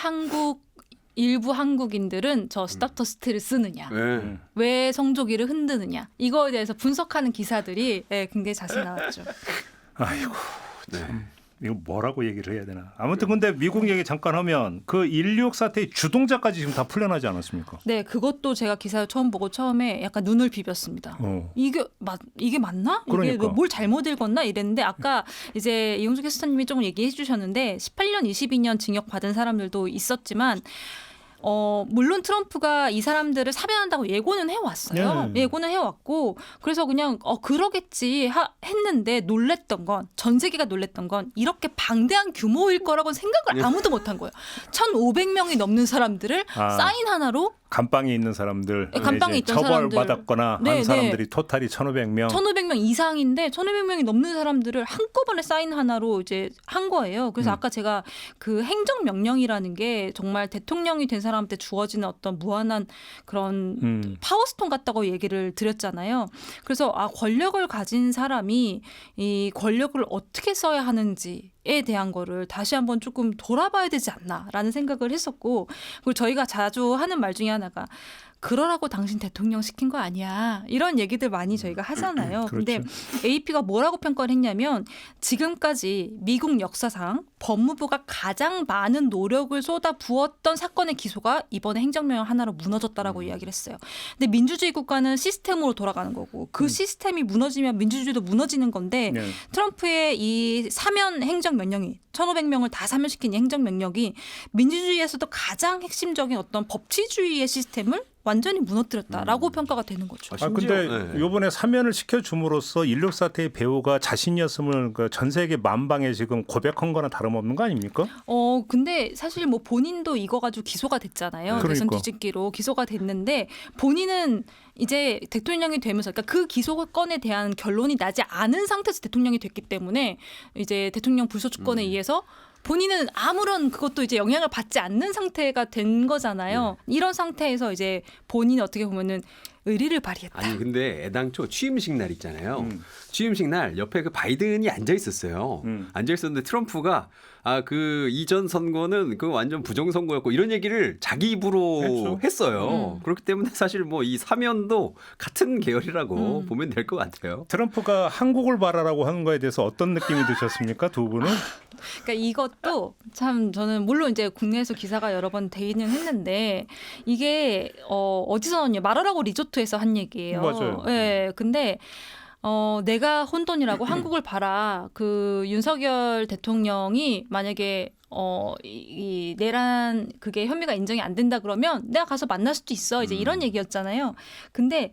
S3: 일부 한국인들은 저 스탑 더 스틸을 쓰느냐.
S4: 네.
S3: 왜 성조기를 흔드느냐. 이거에 대해서 분석하는 기사들이 굉장히 자세히 나왔죠.
S2: 아이고.
S4: 네.
S2: 이거 뭐라고 얘기를 해야 되나. 아무튼 근데 미국 얘기 잠깐 하면 그 1.6 사태의 주동자까지 지금 다 풀려나지 않았습니까?
S3: 네, 그것도 제가 기사를 처음 보고 처음에 약간 눈을 비볐습니다. 이게 맞나?
S2: 그러니까.
S3: 이게 뭘 잘못 읽었나 이랬는데, 아까 이제 이용수 캐스터님이 조금 얘기해 주셨는데 18년, 22년 징역 받은 사람들도 있었지만 물론 트럼프가 이 사람들을 사면한다고 예고는 해왔어요.
S2: 네.
S3: 예고는 해왔고, 그래서 그냥 그러겠지 했는데 놀랬던 건, 전 세계가 놀랬던 건 이렇게 방대한 규모일 거라고는 생각을 아무도 못한 거예요. 1,500명이 넘는 사람들을 사인 하나로
S2: 감방에 있는 사람들,
S3: 감방에 있던
S2: 처벌받았거나
S3: 사람들.
S2: 한 사람들이 토탈이 1,500명.
S3: 1,500명 이상인데 1,500명이 넘는 사람들을 한꺼번에 사인 하나로 이제 한 거예요. 그래서 아까 제가 그 행정명령이라는 게 정말 대통령이 된 사람한테 주어지는 어떤 무한한 그런 파워스톤 같다고 얘기를 드렸잖아요. 그래서 권력을 가진 사람이 이 권력을 어떻게 써야 하는지에 대한 거를 다시 한번 조금 돌아봐야 되지 않나라는 생각을 했었고, 그리고 저희가 자주 하는 말 중에 하나가 그러라고 당신 대통령 시킨 거 아니야. 이런 얘기들 많이 저희가 하잖아요. 근데 AP가 뭐라고 평가를 했냐면, 지금까지 미국 역사상 법무부가 가장 많은 노력을 쏟아 부었던 사건의 기소가 이번에 행정명령 하나로 무너졌다라고 이야기를 했어요. 근데 민주주의 국가는 시스템으로 돌아가는 거고, 그 시스템이 무너지면 민주주의도 무너지는 건데, 트럼프의 이 사면 행정명령이 1,500명을 다 사면시킨 이 행정명령이 민주주의에서도 가장 핵심적인 어떤 법치주의의 시스템을 완전히 무너뜨렸다라고 평가가 되는 거죠.
S2: 근데 이번에 사면을 시켜줌으로써 1.6 사태의 배후가 자신이었음을 전 세계 만방에 지금 고백한 거나 다름없는 거 아닙니까?
S3: 근데 사실 뭐 본인도 이거 가지고 기소가 됐잖아요.
S2: 그러니까.
S3: 대선 뒤집기로 기소가 됐는데, 본인은 이제 대통령이 되면서, 그러니까 그 기소건에 대한 결론이 나지 않은 상태에서 대통령이 됐기 때문에 이제 대통령 불소추권에 의해서 본인은 아무런 그것도 이제 영향을 받지 않는 상태가 된 거잖아요. 이런 상태에서 이제 본인이 어떻게 보면은 의리를 발휘했다.
S4: 아니 근데 애당초 취임식 날 있잖아요. 취임식 날 옆에 그 바이든이 앉아 있었어요. 앉아 있었는데 트럼프가 그 이전 선거는 그 완전 부정 선거였고 이런 얘기를 자기 입으로 했어요. 그렇기 때문에 사실 뭐 이 사면도 같은 계열이라고 보면 될 것 같아요.
S2: 트럼프가 한국을 바라라고 하는 거에 대해서 어떤 느낌이 드셨습니까, 두 분은?
S3: 그러니까 이것도 참 저는 물론 이제 국내에서 기사가 여러 번 되기는 했는데, 이게 어디서 나왔냐, 말하라고 리조트에서 한 얘기예요.
S2: 맞아요.
S3: 네, 근데 내가 혼돈이라고 한국을 봐라. 그 윤석열 대통령이 만약에 이 내란 그게 혐의가 인정이 안 된다 그러면 내가 가서 만날 수도 있어. 이제 이런 얘기였잖아요. 근데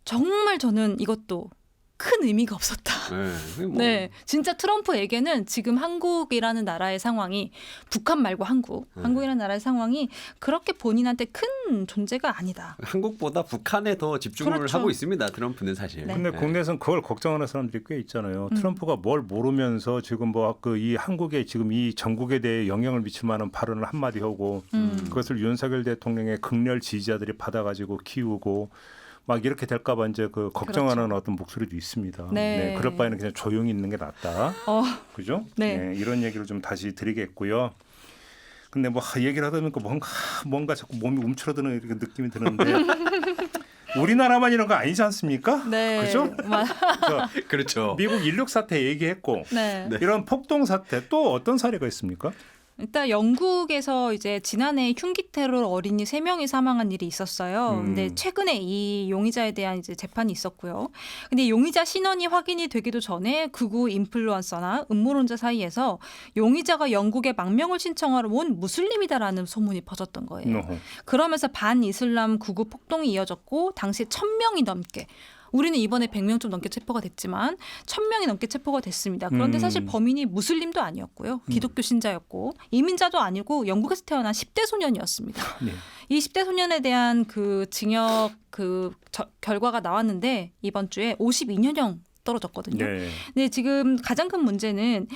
S3: 정말 저는 이것도 큰 의미가 없었다.
S4: 네. 뭐.
S3: 네, 진짜 트럼프에게는 지금 한국이라는 나라의 상황이 북한 말고 한국이라는 나라의 상황이 그렇게 본인한테 큰 존재가 아니다.
S4: 한국보다 북한에 더 집중을
S3: 그렇죠.
S4: 하고 있습니다. 트럼프는 사실.
S3: 네.
S2: 근데 국내에서는 그걸 걱정하는 사람들이 꽤 있잖아요. 트럼프가 뭘 모르면서 지금 뭐 그 이 한국에 지금 이 전국에 대해 영향을 미칠 만한 발언을 한마디 하고 그것을 윤석열 대통령의 극렬 지지자들이 받아가지고 키우고 막 이렇게 될까봐 이제 그 걱정하는 어떤 목소리도 있습니다.
S3: 네.
S2: 그럴 바에는 그냥 조용히 있는 게 낫다. 그죠?
S3: 네.
S2: 이런 얘기를 좀 다시 드리겠고요. 근데 뭐 얘기를 하다 보니까 뭔가 자꾸 몸이 움츠러드는 이렇게 느낌이 드는데 우리나라만 이런 거 아니지 않습니까?
S3: 네,
S2: 그죠? 그래서
S4: 그렇죠.
S2: 미국 인력 사태 얘기했고
S3: 네.
S2: 이런 폭동 사태 또 어떤 사례가 있습니까?
S3: 일단 영국에서 이제 지난해 흉기 테러 어린이 3명이 사망한 일이 있었어요. 근데 최근에 이 용의자에 대한 이제 재판이 있었고요. 근데 용의자 신원이 확인이 되기도 전에 극우 인플루언서나 음모론자 사이에서 용의자가 영국에 망명을 신청하러 온 무슬림이다라는 소문이 퍼졌던 거예요. 그러면서 반이슬람 극우 폭동이 이어졌고 당시에 1,000명이 넘게 우리는 이번에 100명 좀 넘게 체포가 됐지만 1,000명이 넘게 체포가 됐습니다. 그런데 사실 범인이 무슬림도 아니었고요. 기독교 신자였고 이민자도 아니고 영국에서 태어난 10대 소년이었습니다.
S2: 네.
S3: 이 10대 소년에 대한 그 징역 결과가 나왔는데 이번 주에 52년형 떨어졌거든요.
S2: 네.
S3: 근데 지금 가장 큰 문제는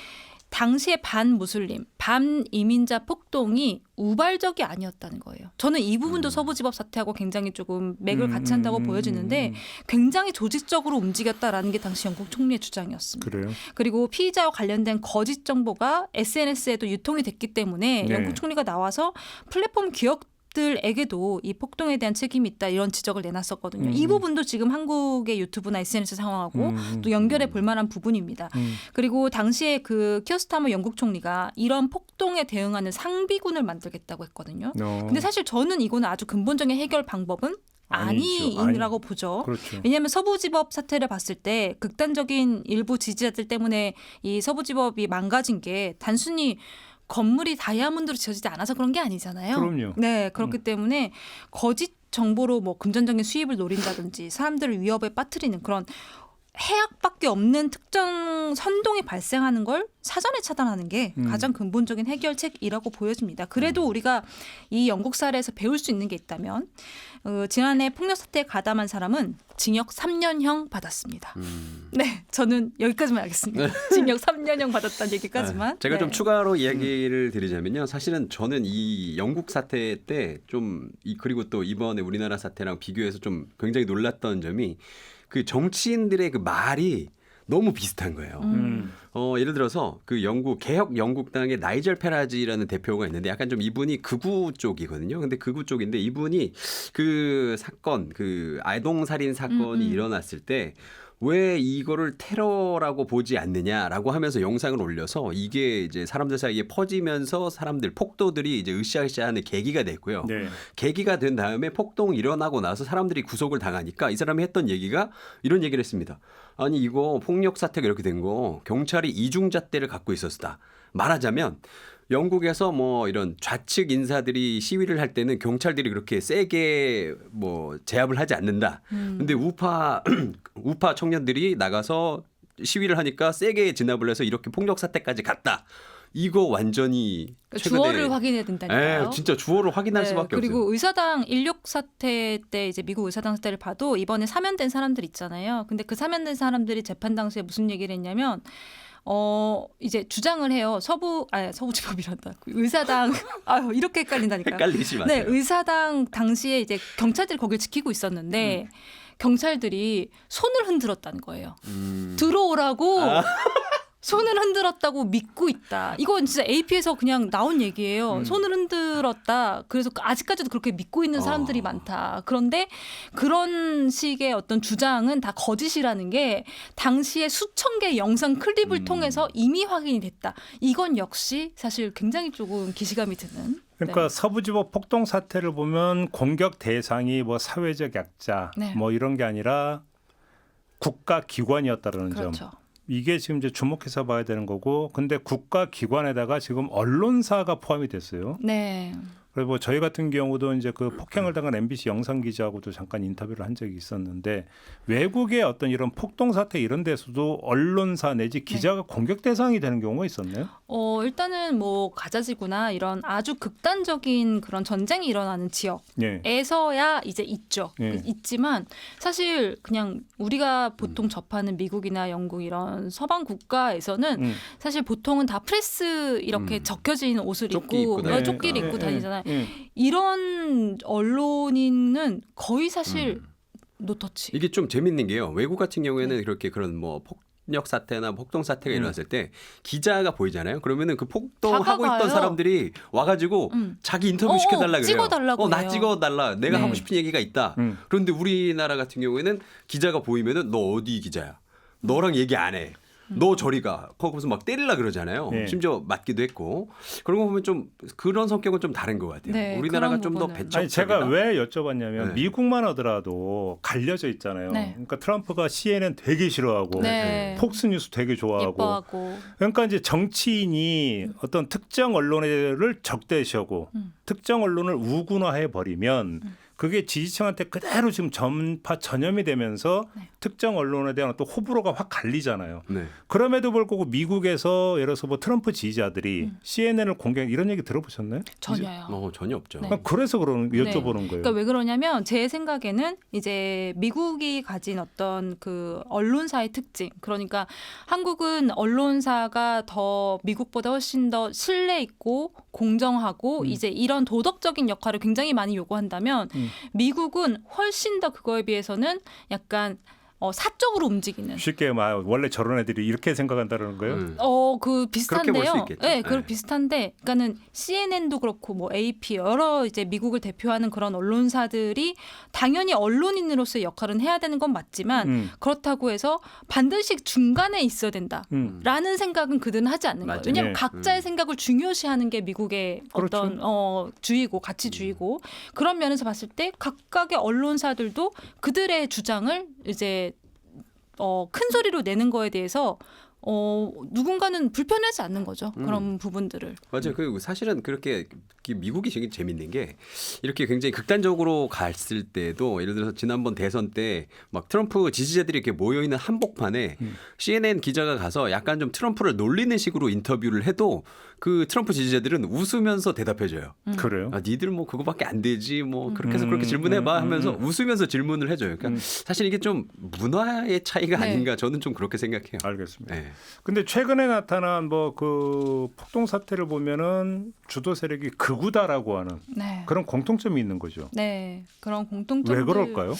S3: 당시의 반무슬림, 반이민자 폭동이 우발적이 아니었다는 거예요. 저는 이 부분도 서부지법 사태하고 굉장히 조금 맥을 같이 한다고 보여지는데 굉장히 조직적으로 움직였다라는 게 당시 영국 총리의 주장이었습니다.
S2: 그래요.
S3: 그리고 피의자와 관련된 거짓 정보가 SNS에도 유통이 됐기 때문에
S2: 네.
S3: 영국 총리가 나와서 플랫폼 기업들에게도 이 폭동에 대한 책임이 있다 이런 지적을 내놨었거든요. 이 부분도 지금 한국의 유튜브나 SNS 상황하고 또 연결해 볼 만한 부분입니다. 그리고 당시에 그 키어스타머 영국 총리가 이런 폭동에 대응하는 상비군을 만들겠다고 했거든요. 근데 사실 저는 이거는 아주 근본적인 해결 방법은 아니라고 보죠.
S2: 그렇죠.
S3: 왜냐하면 서부지법 사태를 봤을 때 극단적인 일부 지지자들 때문에 이 서부지법이 망가진 게 단순히 건물이 다이아몬드로 지어지지 않아서 그런 게 아니잖아요.
S2: 그럼요.
S3: 네, 그렇기 때문에 거짓 정보로 뭐 금전적인 수입을 노린다든지 사람들을 위협에 빠뜨리는 그런 해악밖에 없는 특정 선동이 발생하는 걸 사전에 차단하는 게 가장 근본적인 해결책이라고 보여집니다. 그래도 우리가 이 영국 사례에서 배울 수 있는 게 있다면 지난해 폭력 사태에 가담한 사람은 징역 3년형 받았습니다. 네, 저는 여기까지만 하겠습니다. 징역 3년형 받았다는 얘기까지만.
S4: 제가
S3: 네.
S4: 좀 추가로 이야기를 드리자면요. 사실은 저는 이 영국 사태 때 좀 그리고 또 이번에 우리나라 사태랑 비교해서 좀 굉장히 놀랐던 점이 그 정치인들의 그 말이 너무 비슷한 거예요. 예를 들어서 그 개혁 영국당의 나이젤 페라지라는 대표가 있는데 약간 좀 이분이 극우 쪽이거든요. 근데 극우 쪽인데 이분이 그 사건, 그 아동살인 사건이 일어났을 때 왜 이거를 테러라고 보지 않느냐라고 하면서 영상을 올려서 이게 이제 사람들 사이에 퍼지면서 폭도들이 이제 으쌰으쌰하는 계기가 됐고요.
S2: 네.
S4: 계기가 된 다음에 폭동이 일어나고 나서 사람들이 구속을 당하니까 이 사람이 했던 얘기가 이런 얘기를 했습니다. 아니 이거 폭력 사태가 이렇게 된 거 경찰이 이중잣대를 갖고 있었다. 말하자면 영국에서 뭐 이런 좌측 인사들이 시위를 할 때는 경찰들이 그렇게 세게 뭐 제압을 하지 않는다. 근데 우파 청년들이 나가서 시위를 하니까 세게 진압을 해서 이렇게 폭력 사태까지 갔다. 이거 완전히 최근에
S3: 주어를 확인해야 된다니까요.
S4: 진짜 주어를 확인할 수밖에
S3: 그리고
S4: 없어요.
S3: 의사당 인력 사태 때 이제 미국 의사당 사태를 봐도 이번에 사면된 사람들 있잖아요. 근데 그 사면된 사람들이 재판 당시에 무슨 얘기를 했냐면 이제 주장을 해요. 서부지법이란다. 의사당 이렇게 헷갈린다니까요.
S4: 헷갈리지 마세요.
S3: 네, 의사당 당시에 이제 경찰들이 거길 지키고 있었는데 경찰들이 손을 흔들었다는 거예요. 들어오라고 손을 흔들었다고 믿고 있다. 이건 진짜 AP에서 그냥 나온 얘기예요. 손을 흔들었다. 그래서 아직까지도 그렇게 믿고 있는 사람들이 많다. 그런데 그런 식의 어떤 주장은 다 거짓이라는 게 당시에 수천 개의 영상 클립을 통해서 이미 확인이 됐다. 이건 역시 사실 굉장히 조금 기시감이 드는.
S2: 그러니까
S3: 네.
S2: 서부지법 폭동 사태를 보면 공격 대상이 뭐 사회적 약자
S3: 네.
S2: 뭐 이런 게 아니라 국가 기관이었다라는
S3: 그렇죠.
S2: 점. 이게 지금 이제 주목해서 봐야 되는 거고, 근데 국가 기관에다가 지금 언론사가 포함이 됐어요.
S3: 네.
S2: 그리고 뭐 저희 같은 경우도 이제 그 폭행을 당한 MBC 영상 기자하고도 잠깐 인터뷰를 한 적이 있었는데 외국의 어떤 이런 폭동 사태 이런 데서도 언론사 내지 기자가 공격 대상이 되는 경우가 있었나요?
S3: 일단은 뭐 가자지구나 이런 아주 극단적인 그런 전쟁이 일어나는
S2: 예.
S3: 지역에서야 이제 있죠.
S2: 예.
S3: 있지만 사실 그냥 우리가 보통 접하는 미국이나 영국 이런 서방 국가에서는 사실 보통은 다 프레스 이렇게 적혀진 옷을
S4: 조끼 입고
S3: 입고
S4: 다니죠.
S3: 조끼를 입고
S2: 예.
S3: 다니잖아요.
S2: 예.
S3: 이런 언론인은 거의 사실 노터치.
S4: 이게 좀 재밌는 게요. 외국 같은 경우에는 그렇게 그런 뭐 폭력 사태나 폭동 사태가 일어났을 때 기자가 보이잖아요. 그러면은 그 폭동하고
S3: 다가가요.
S4: 있던 사람들이 와가지고 자기 인터뷰 시켜달라 그래요.
S3: 찍어달라고
S4: 나
S3: 해요.
S4: 찍어달라. 내가
S3: 네.
S4: 하고 싶은 얘기가 있다. 그런데 우리나라 같은 경우에는 기자가 보이면은 너 어디 기자야? 너랑 얘기 안 해. 너 저리 가. 거기서 막 때리려 그러잖아요.
S2: 네.
S4: 심지어 맞기도 했고. 그런 거 보면 좀 그런 성격은 좀 다른 것 같아요.
S3: 네,
S4: 우리나라가
S3: 그런
S4: 좀 더
S3: 부분은.
S4: 배척적이다.
S2: 아니 제가 왜 여쭤봤냐면
S4: 네.
S2: 미국만 하더라도 갈려져 있잖아요.
S3: 네.
S2: 그러니까 트럼프가 CNN 되게 싫어하고
S3: 네.
S2: 폭스뉴스 되게 좋아하고
S3: 예뻐하고.
S2: 그러니까 이제 정치인이 어떤 특정 언론을 적대시하고 특정 언론을 우군화해 버리면 그게 지지층한테 그대로 지금 전염이 되면서
S3: 네.
S2: 특정 언론에 대한 어떤 호불호가 확 갈리잖아요.
S4: 네.
S2: 그럼에도 불구하고 미국에서 예를 들어서 뭐 트럼프 지지자들이 CNN을 공격 이런 얘기 들어보셨나요?
S3: 전혀요.
S4: 전혀 없죠.
S3: 네.
S2: 그래서 여쭤보는 거예요.
S3: 그러니까 왜 그러냐면 제 생각에는 이제 미국이 가진 어떤 그 언론사의 특징, 그러니까 한국은 언론사가 더 미국보다 훨씬 더 신뢰 있고 공정하고 이제 이런 도덕적인 역할을 굉장히 많이 요구한다면 미국은 훨씬 더 그거에 비해서는 약간 사적으로 움직이는.
S2: 쉽게 말 원래 저런 애들이 이렇게 생각한다는 거예요?
S3: 그
S4: 그렇게 볼 수
S3: 비슷한데요.
S4: 있겠죠.
S3: 네, 그
S4: 네.
S3: 비슷한데, 그러니까는 CNN도 그렇고 뭐 AP 여러 이제 미국을 대표하는 그런 언론사들이 당연히 언론인으로서의 역할은 해야 되는 건 맞지만 그렇다고 해서 반드시 중간에 있어야 된다라는 생각은 그들은 하지 않는 거예요.
S4: 맞아요.
S3: 왜냐하면
S2: 네.
S3: 각자의 생각을 중요시하는 게 미국의
S2: 그렇죠.
S3: 어떤 주의고 가치주의고 그런 면에서 봤을 때 각각의 언론사들도 그들의 주장을 이제 큰 소리로 내는 거에 대해서 누군가는 불편하지 않는 거죠. 그런 부분들을.
S4: 맞아요. 그 사실은 그렇게 미국이 되게 재밌는 게 이렇게 굉장히 극단적으로 갔을 때도 예를 들어서 지난번 대선 때 막 트럼프 지지자들이 이렇게 모여 있는 한복판에 CNN 기자가 가서 약간 좀 트럼프를 놀리는 식으로 인터뷰를 해도 그 트럼프 지지자들은 웃으면서 대답해줘요.
S2: 그래요?
S4: 아, 니들 뭐 그거밖에 안 되지 뭐 그렇게 해서 그렇게 질문해봐 하면서 웃으면서 질문을 해줘요. 그러니까 사실 이게 좀 문화의 차이가
S3: 네.
S4: 아닌가 저는 좀 그렇게 생각해요.
S2: 알겠습니다.
S4: 네.
S2: 근데 최근에 나타난 뭐 그 폭동 사태를 보면은 주도 세력이 극우다라고 하는
S3: 네.
S2: 그런 공통점이 있는 거죠.
S3: 네. 그런 공통점들.
S2: 왜 그럴까요?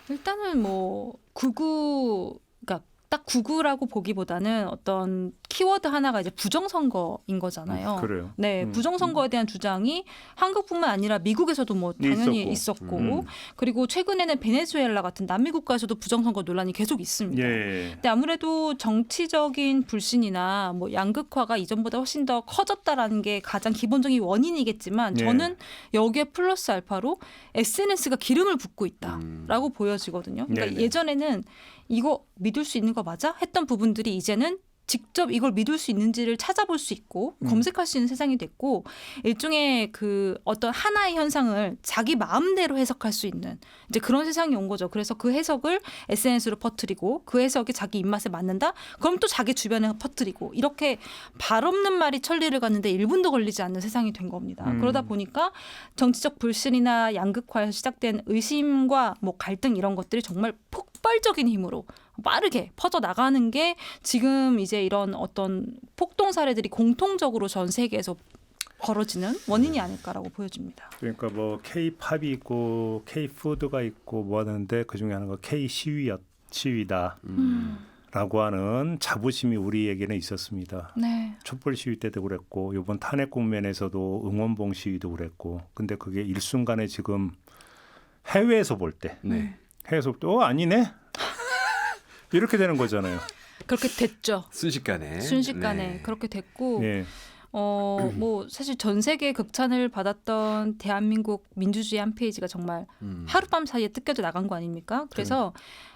S3: 일단은 뭐 그러니까 딱 극우라고 보기보다는 어떤 키워드 하나가 이제 부정선거인 거잖아요.
S2: 그래요.
S3: 네, 부정선거에 대한 주장이 한국뿐만 아니라 미국에서도 뭐 당연히 있었고 그리고 최근에는 베네수엘라 같은 남미 국가에서도 부정선거 논란이 계속 있습니다.
S2: 예.
S3: 근데 아무래도 정치적인 불신이나 뭐 양극화가 이전보다 훨씬 더 커졌다라는 게 가장 기본적인 원인이겠지만
S2: 예.
S3: 저는 여기에 플러스 알파로 SNS가 기름을 붓고 있다라고 보여지거든요. 그러니까
S2: 네네.
S3: 예전에는 이거 믿을 수 있는 거 맞아? 했던 부분들이 이제는 직접 이걸 믿을 수 있는지를 찾아볼 수 있고 검색할 수 있는 세상이 됐고 일종의 그 어떤 하나의 현상을 자기 마음대로 해석할 수 있는 이제 그런 세상이 온 거죠. 그래서 그 해석을 SNS로 퍼뜨리고 그 해석이 자기 입맛에 맞는다? 그럼 또 자기 주변에 퍼뜨리고 이렇게 발 없는 말이 천리를 갔는데 1분도 걸리지 않는 세상이 된 겁니다. 그러다 보니까 정치적 불신이나 양극화에서 시작된 의심과 뭐 갈등 이런 것들이 정말 폭발적인 힘으로 빠르게 퍼져나가는 게 지금 이제 이런 어떤 폭동 사례들이 공통적으로 전 세계에서 벌어지는 원인이 아닐까라고 보여집니다.
S2: 그러니까 뭐 K-팝이 있고 K-푸드가 있고 뭐 하는데 그중에 하나가 K-시위다. 라고 하는 자부심이 우리에게는 있었습니다.
S3: 네.
S2: 촛불 시위 때도 그랬고 이번 탄핵 국면에서도 응원봉 시위도 그랬고 근데 그게 일순간에 지금 해외에서 볼 때
S4: 네.
S2: 해외에서 볼 때 아니네? 이렇게 되는 거잖아요.
S3: 그렇게 됐죠.
S4: 순식간에.
S3: 순식간에
S4: 네.
S3: 그렇게 됐고
S2: 예.
S3: 뭐 사실 전 세계 극찬을 받았던 대한민국 민주주의 한 페이지가 정말 하룻밤 사이에 뜯겨져 나간 거 아닙니까? 그래서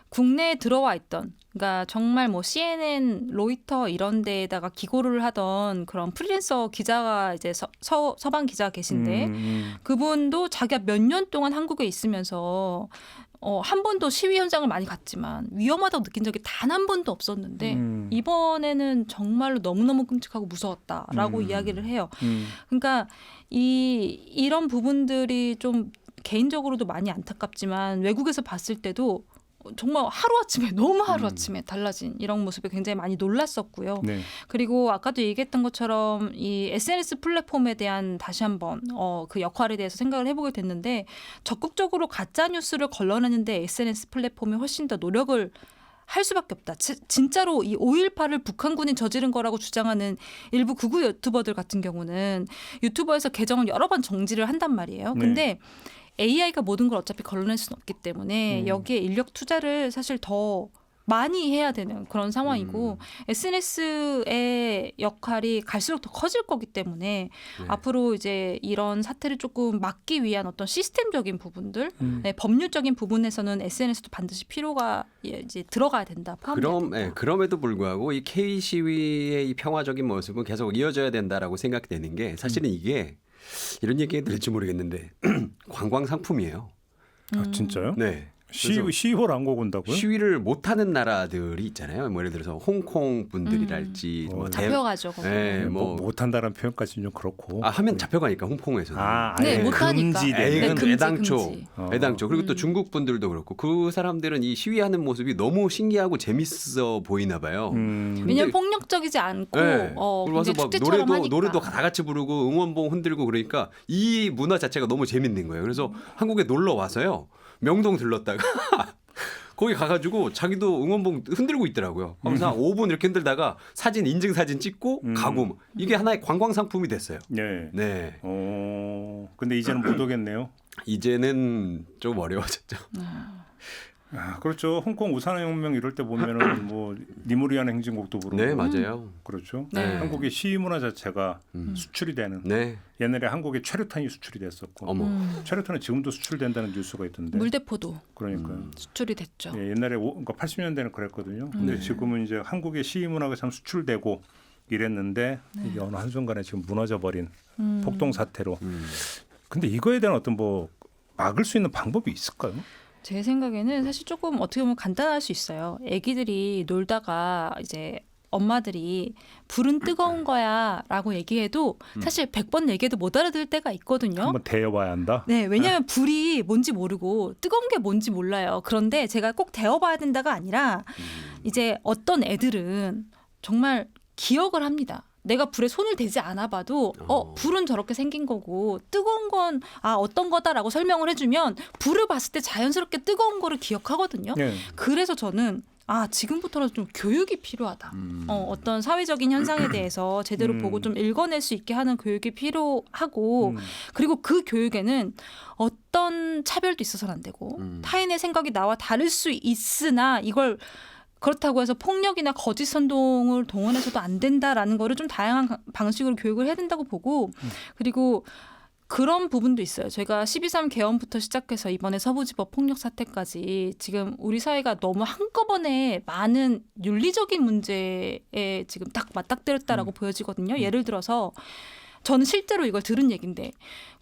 S3: 국내에 들어와 있던 그러니까 정말 뭐 CNN, 로이터 이런 데에다가 기고를 하던 그런 프리랜서 기자가 이제 서방 기자가 계신데 그분도 자기가 몇 년 동안 한국에 있으면서 한 번도 시위 현장을 많이 갔지만 위험하다고 느낀 적이 단 한 번도 없었는데 이번에는 정말로 너무너무 끔찍하고 무서웠다라고 이야기를 해요. 그러니까 이런 부분들이 좀 개인적으로도 많이 안타깝지만 외국에서 봤을 때도 정말 하루아침에 너무 하루아침에 달라진 이런 모습에 굉장히 많이 놀랐었고요.
S2: 네.
S3: 그리고 아까도 얘기했던 것처럼 이 SNS 플랫폼에 대한 다시 한번 그 역할에 대해서 생각을 해보게 됐는데 적극적으로 가짜 뉴스를 걸러내는데 SNS 플랫폼이 훨씬 더 노력을 할 수밖에 없다. 진짜로 이 5.18을 북한군이 저지른 거라고 주장하는 일부 극우 유튜버들 같은 경우는 유튜버에서 계정을 여러 번 정지를 한단 말이에요. 근데 AI가 모든 걸 어차피 걸러낼 수는 없기 때문에 여기에 인력 투자를 사실 더 많이 해야 되는 그런 상황이고 SNS의 역할이 갈수록 더 커질 거기 때문에 앞으로 이제 이런 사태를 조금 막기 위한 어떤 시스템적인 부분들, 법률적인 부분에서는 SNS도 반드시 필요가 이제 들어가야 된다.
S4: 그럼에도 불구하고 이 K 시위의 이 평화적인 모습은 계속 이어져야 된다라고 생각되는 게 사실은 이게 이런 얘기 들을지 모르겠는데 관광 상품이에요.
S2: 아, 진짜요?
S4: 네.
S2: 시위를 안 고군다고요?
S4: 시위를 못하는 나라들이 있잖아요. 뭐 예를 들어서 홍콩 분들이랄지 뭐
S3: 잡혀가죠.
S4: 네,
S2: 뭐 못한다는 표현까지는 좀 그렇고.
S4: 하면 잡혀가니까 홍콩에서는.
S3: 네, 못하니까.
S4: 애당초. 그리고 또 중국 분들도 그렇고 그 사람들은 이 시위하는 모습이 너무 신기하고 재밌어 보이나 봐요.
S3: 왜냐하면 폭력적이지 않고
S4: 와서 막
S3: 축제처럼 하니까.
S4: 노래도 다 같이 부르고 응원봉 흔들고 그러니까 이 문화 자체가 너무 재밌는 거예요. 그래서 한국에 놀러 와서요. 명동 들렀다가 거기 가가지고 자기도 응원봉 흔들고 있더라고요. 그래서 한 5분 이렇게 흔들다가 인증 사진 찍고 가고 이게 하나의 관광 상품이 됐어요.
S2: 네.
S4: 네.
S2: 근데 이제는 못 오겠네요.
S4: 이제는 좀 어려워졌죠.
S2: 아, 그렇죠. 홍콩 우산혁명 이럴 때 보면은 뭐 니무리안 행진곡도 부르고.
S4: 네, 맞아요.
S2: 그렇죠.
S3: 네.
S2: 한국의 시위 문화 자체가 수출이 되는.
S4: 네.
S2: 옛날에 한국에 최루탄이 수출이 됐었고. 최루탄은 지금도 수출된다는 뉴스가 있던데.
S3: 물대포도
S2: 그러니까요.
S3: 수출이 됐죠.
S2: 예, 옛날에 그러니까 80년대는 그랬거든요. 근데 지금은 이제 한국의 시위 문화가 참 수출되고 이랬는데 이게 어느 한순간에 지금 무너져 버린 폭동 사태로. 근데 이거에 대한 어떤 뭐 막을 수 있는 방법이 있을까요?
S3: 제 생각에는 사실 조금 어떻게 보면 간단할 수 있어요. 아기들이 놀다가 이제 엄마들이 불은 뜨거운 거야라고 얘기해도 사실 100번 얘기해도 못 알아들을 때가 있거든요.
S2: 한번 데워봐야 한다.
S3: 네, 왜냐하면 불이 뭔지 모르고 뜨거운 게 뭔지 몰라요. 그런데 제가 꼭 데워봐야 된다가 아니라 이제 어떤 애들은 정말 기억을 합니다. 내가 불에 손을 대지 않아 봐도 불은 저렇게 생긴 거고 뜨거운 건 어떤 거다라고 설명을 해주면 불을 봤을 때 자연스럽게 뜨거운 거를 기억하거든요.
S2: 네.
S3: 그래서 저는 지금부터라도 좀 교육이 필요하다. 어떤 사회적인 현상에 대해서 제대로 보고 좀 읽어낼 수 있게 하는 교육이 필요하고 그리고 그 교육에는 어떤 차별도 있어서는 안 되고 타인의 생각이 나와 다를 수 있으나 이걸 그렇다고 해서 폭력이나 거짓 선동을 동원해서도 안 된다라는 거를 좀 다양한 방식으로 교육을 해야 된다고 보고 그리고 그런 부분도 있어요. 제가 12.3 개헌부터 시작해서 이번에 서부지법 폭력 사태까지 지금 우리 사회가 너무 한꺼번에 많은 윤리적인 문제에 지금 딱 맞닥뜨렸다라고 보여지거든요. 예를 들어서 저는 실제로 이걸 들은 얘기인데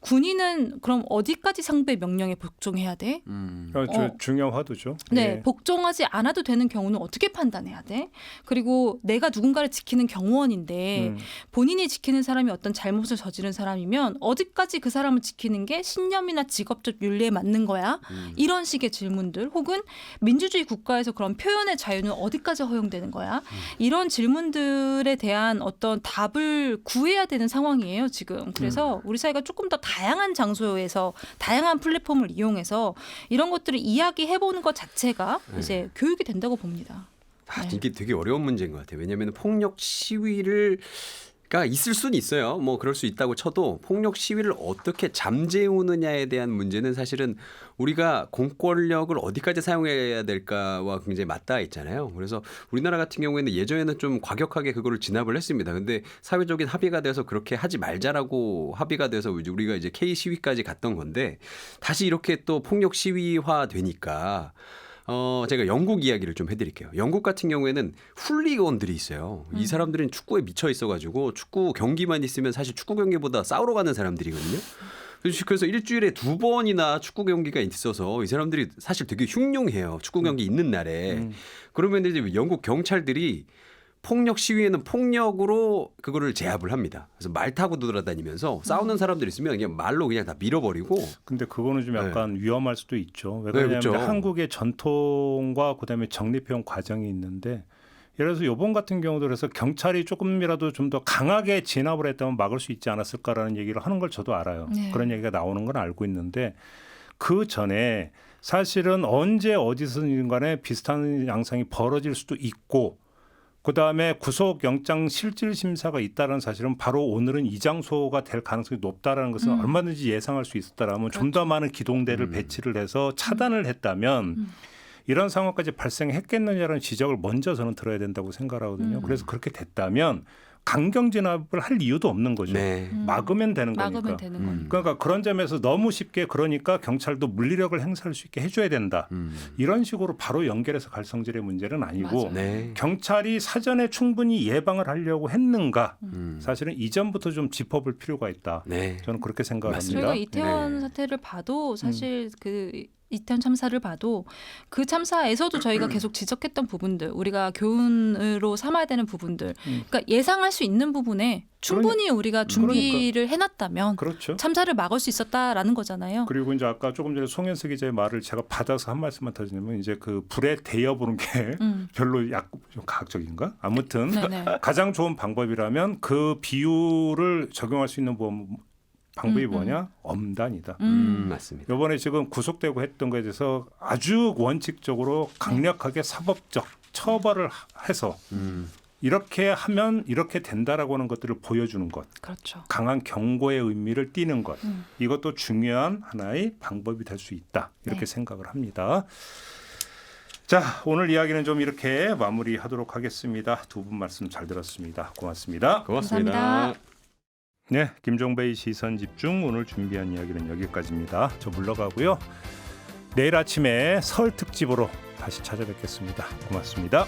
S3: 군인은 그럼 어디까지 상부의 명령에 복종해야 돼?
S2: 중요한 화두죠.
S3: 네,
S2: 예.
S3: 복종하지 않아도 되는 경우는 어떻게 판단해야 돼? 그리고 내가 누군가를 지키는 경호원인데 본인이 지키는 사람이 어떤 잘못을 저지른 사람이면 어디까지 그 사람을 지키는 게 신념이나 직업적 윤리에 맞는 거야? 이런 식의 질문들 혹은 민주주의 국가에서 그런 표현의 자유는 어디까지 허용되는 거야? 이런 질문들에 대한 어떤 답을 구해야 되는 상황이에요, 지금. 그래서 우리 사회가 조금 더 다양한 장소에서 다양한 플랫폼을 이용해서 이런 것들을 이야기해보는 것 자체가 이제 교육이 된다고 봅니다.
S4: 이게 되게 어려운 문제인 것 같아요. 왜냐하면 폭력 시위가 있을 수는 있어요. 뭐 그럴 수 있다고 쳐도 폭력 시위를 어떻게 잠재우느냐에 대한 문제는 사실은 우리가 공권력을 어디까지 사용해야 될까와 굉장히 맞닿아 있잖아요. 그래서 우리나라 같은 경우에는 예전에는 좀 과격하게 그거를 진압을 했습니다. 근데 사회적인 합의가 돼서 그렇게 하지 말자라고 합의가 돼서 우리가 이제 K 시위까지 갔던 건데 다시 이렇게 또 폭력 시위화 되니까 제가 영국 이야기를 좀 해드릴게요. 영국 같은 경우에는 훌리건들이 있어요. 이 사람들은 축구에 미쳐 있어가지고 축구 경기만 있으면 사실 축구 경기보다 싸우러 가는 사람들이거든요. 그래서 일주일에 2번이나 축구 경기가 있어서 이 사람들이 사실 되게 흉흉해요. 축구 경기 있는 날에. 그러면 이제 영국 경찰들이 폭력 시위에는 폭력으로 그거를 제압을 합니다. 그래서 말 타고 돌아다니면서 싸우는 사람들 있으면 그냥 말로 그냥 다 밀어버리고.
S2: 근데 그거는 좀 약간 위험할 수도 있죠. 왜
S4: 네,
S2: 그러냐면
S4: 그렇죠.
S2: 한국의 전통과 그다음에 정립해온 과정이 있는데 예를 들어서 이번 같은 경우도 그래서 경찰이 조금이라도 좀 더 강하게 진압을 했다면 막을 수 있지 않았을까라는 얘기를 하는 걸 저도 알아요.
S3: 네.
S2: 그런 얘기가 나오는 건 알고 있는데 그 전에 사실은 언제 어디서든 간에 비슷한 양상이 벌어질 수도 있고 그다음에 구속영장 실질심사가 있다는 사실은 바로 오늘은 이 장소가 될 가능성이 높다라는 것은 얼마든지 예상할 수 있었다라면 좀 더 많은 기동대를 배치를 해서 차단을 했다면 이런 상황까지 발생했겠느냐라는 지적을 먼저 저는 들어야 된다고 생각하거든요. 그래서 그렇게 됐다면 강경 진압을 할 이유도 없는 거죠.
S4: 네.
S2: 막으면 되는 거니까.
S3: 막으면 되는 거니까.
S2: 그러니까 그런 점에서 너무 쉽게 그러니까 경찰도 물리력을 행사할 수 있게 해줘야 된다. 이런 식으로 바로 연결해서 갈 성질의 문제는 아니고
S3: 맞아요.
S4: 네.
S2: 경찰이 사전에 충분히 예방을 하려고 했는가 사실은 이전부터 좀 짚어볼 필요가 있다.
S4: 네.
S2: 저는 그렇게 생각을
S4: 맞습니다.
S2: 합니다.
S3: 저희가 이태원
S4: 네.
S3: 사태를 봐도 사실 그 이태원 참사를 봐도 그 참사에서도 저희가 계속 지적했던 부분들, 우리가 교훈으로 삼아야 되는 부분들, 그러니까 예상할 수 있는 부분에 충분히 우리가 준비를 해놨다면
S2: 그렇죠.
S3: 참사를 막을 수 있었다라는 거잖아요.
S2: 그리고 이제 아까 조금 전에 송현석 기자의 말을 제가 받아서 한 말씀만 더 드리면 이제 그 불에 대여보는 게 별로 좀 과학적인가? 아무튼
S3: 네네.
S2: 가장 좋은 방법이라면 그 비율을 적용할 수 있는 방법이 뭐냐? 엄단이다.
S4: 맞습니다.
S2: 이번에 지금 구속되고 했던 것에 대해서 아주 원칙적으로 강력하게 사법적 처벌을 해서 이렇게 하면 이렇게 된다라고 하는 것들을 보여주는 것.
S3: 그렇죠.
S2: 강한 경고의 의미를 띠는 것. 이것도 중요한 하나의 방법이 될 수 있다. 이렇게
S3: 네.
S2: 생각을 합니다. 자, 오늘 이야기는 좀 이렇게 마무리하도록 하겠습니다. 두 분 말씀 잘 들었습니다. 고맙습니다.
S4: 고맙습니다.
S3: 감사합니다.
S2: 네, 김종배의 시선집중 오늘 준비한 이야기는 여기까지입니다. 저 물러가고요. 내일 아침에 설 특집으로 다시 찾아뵙겠습니다. 고맙습니다.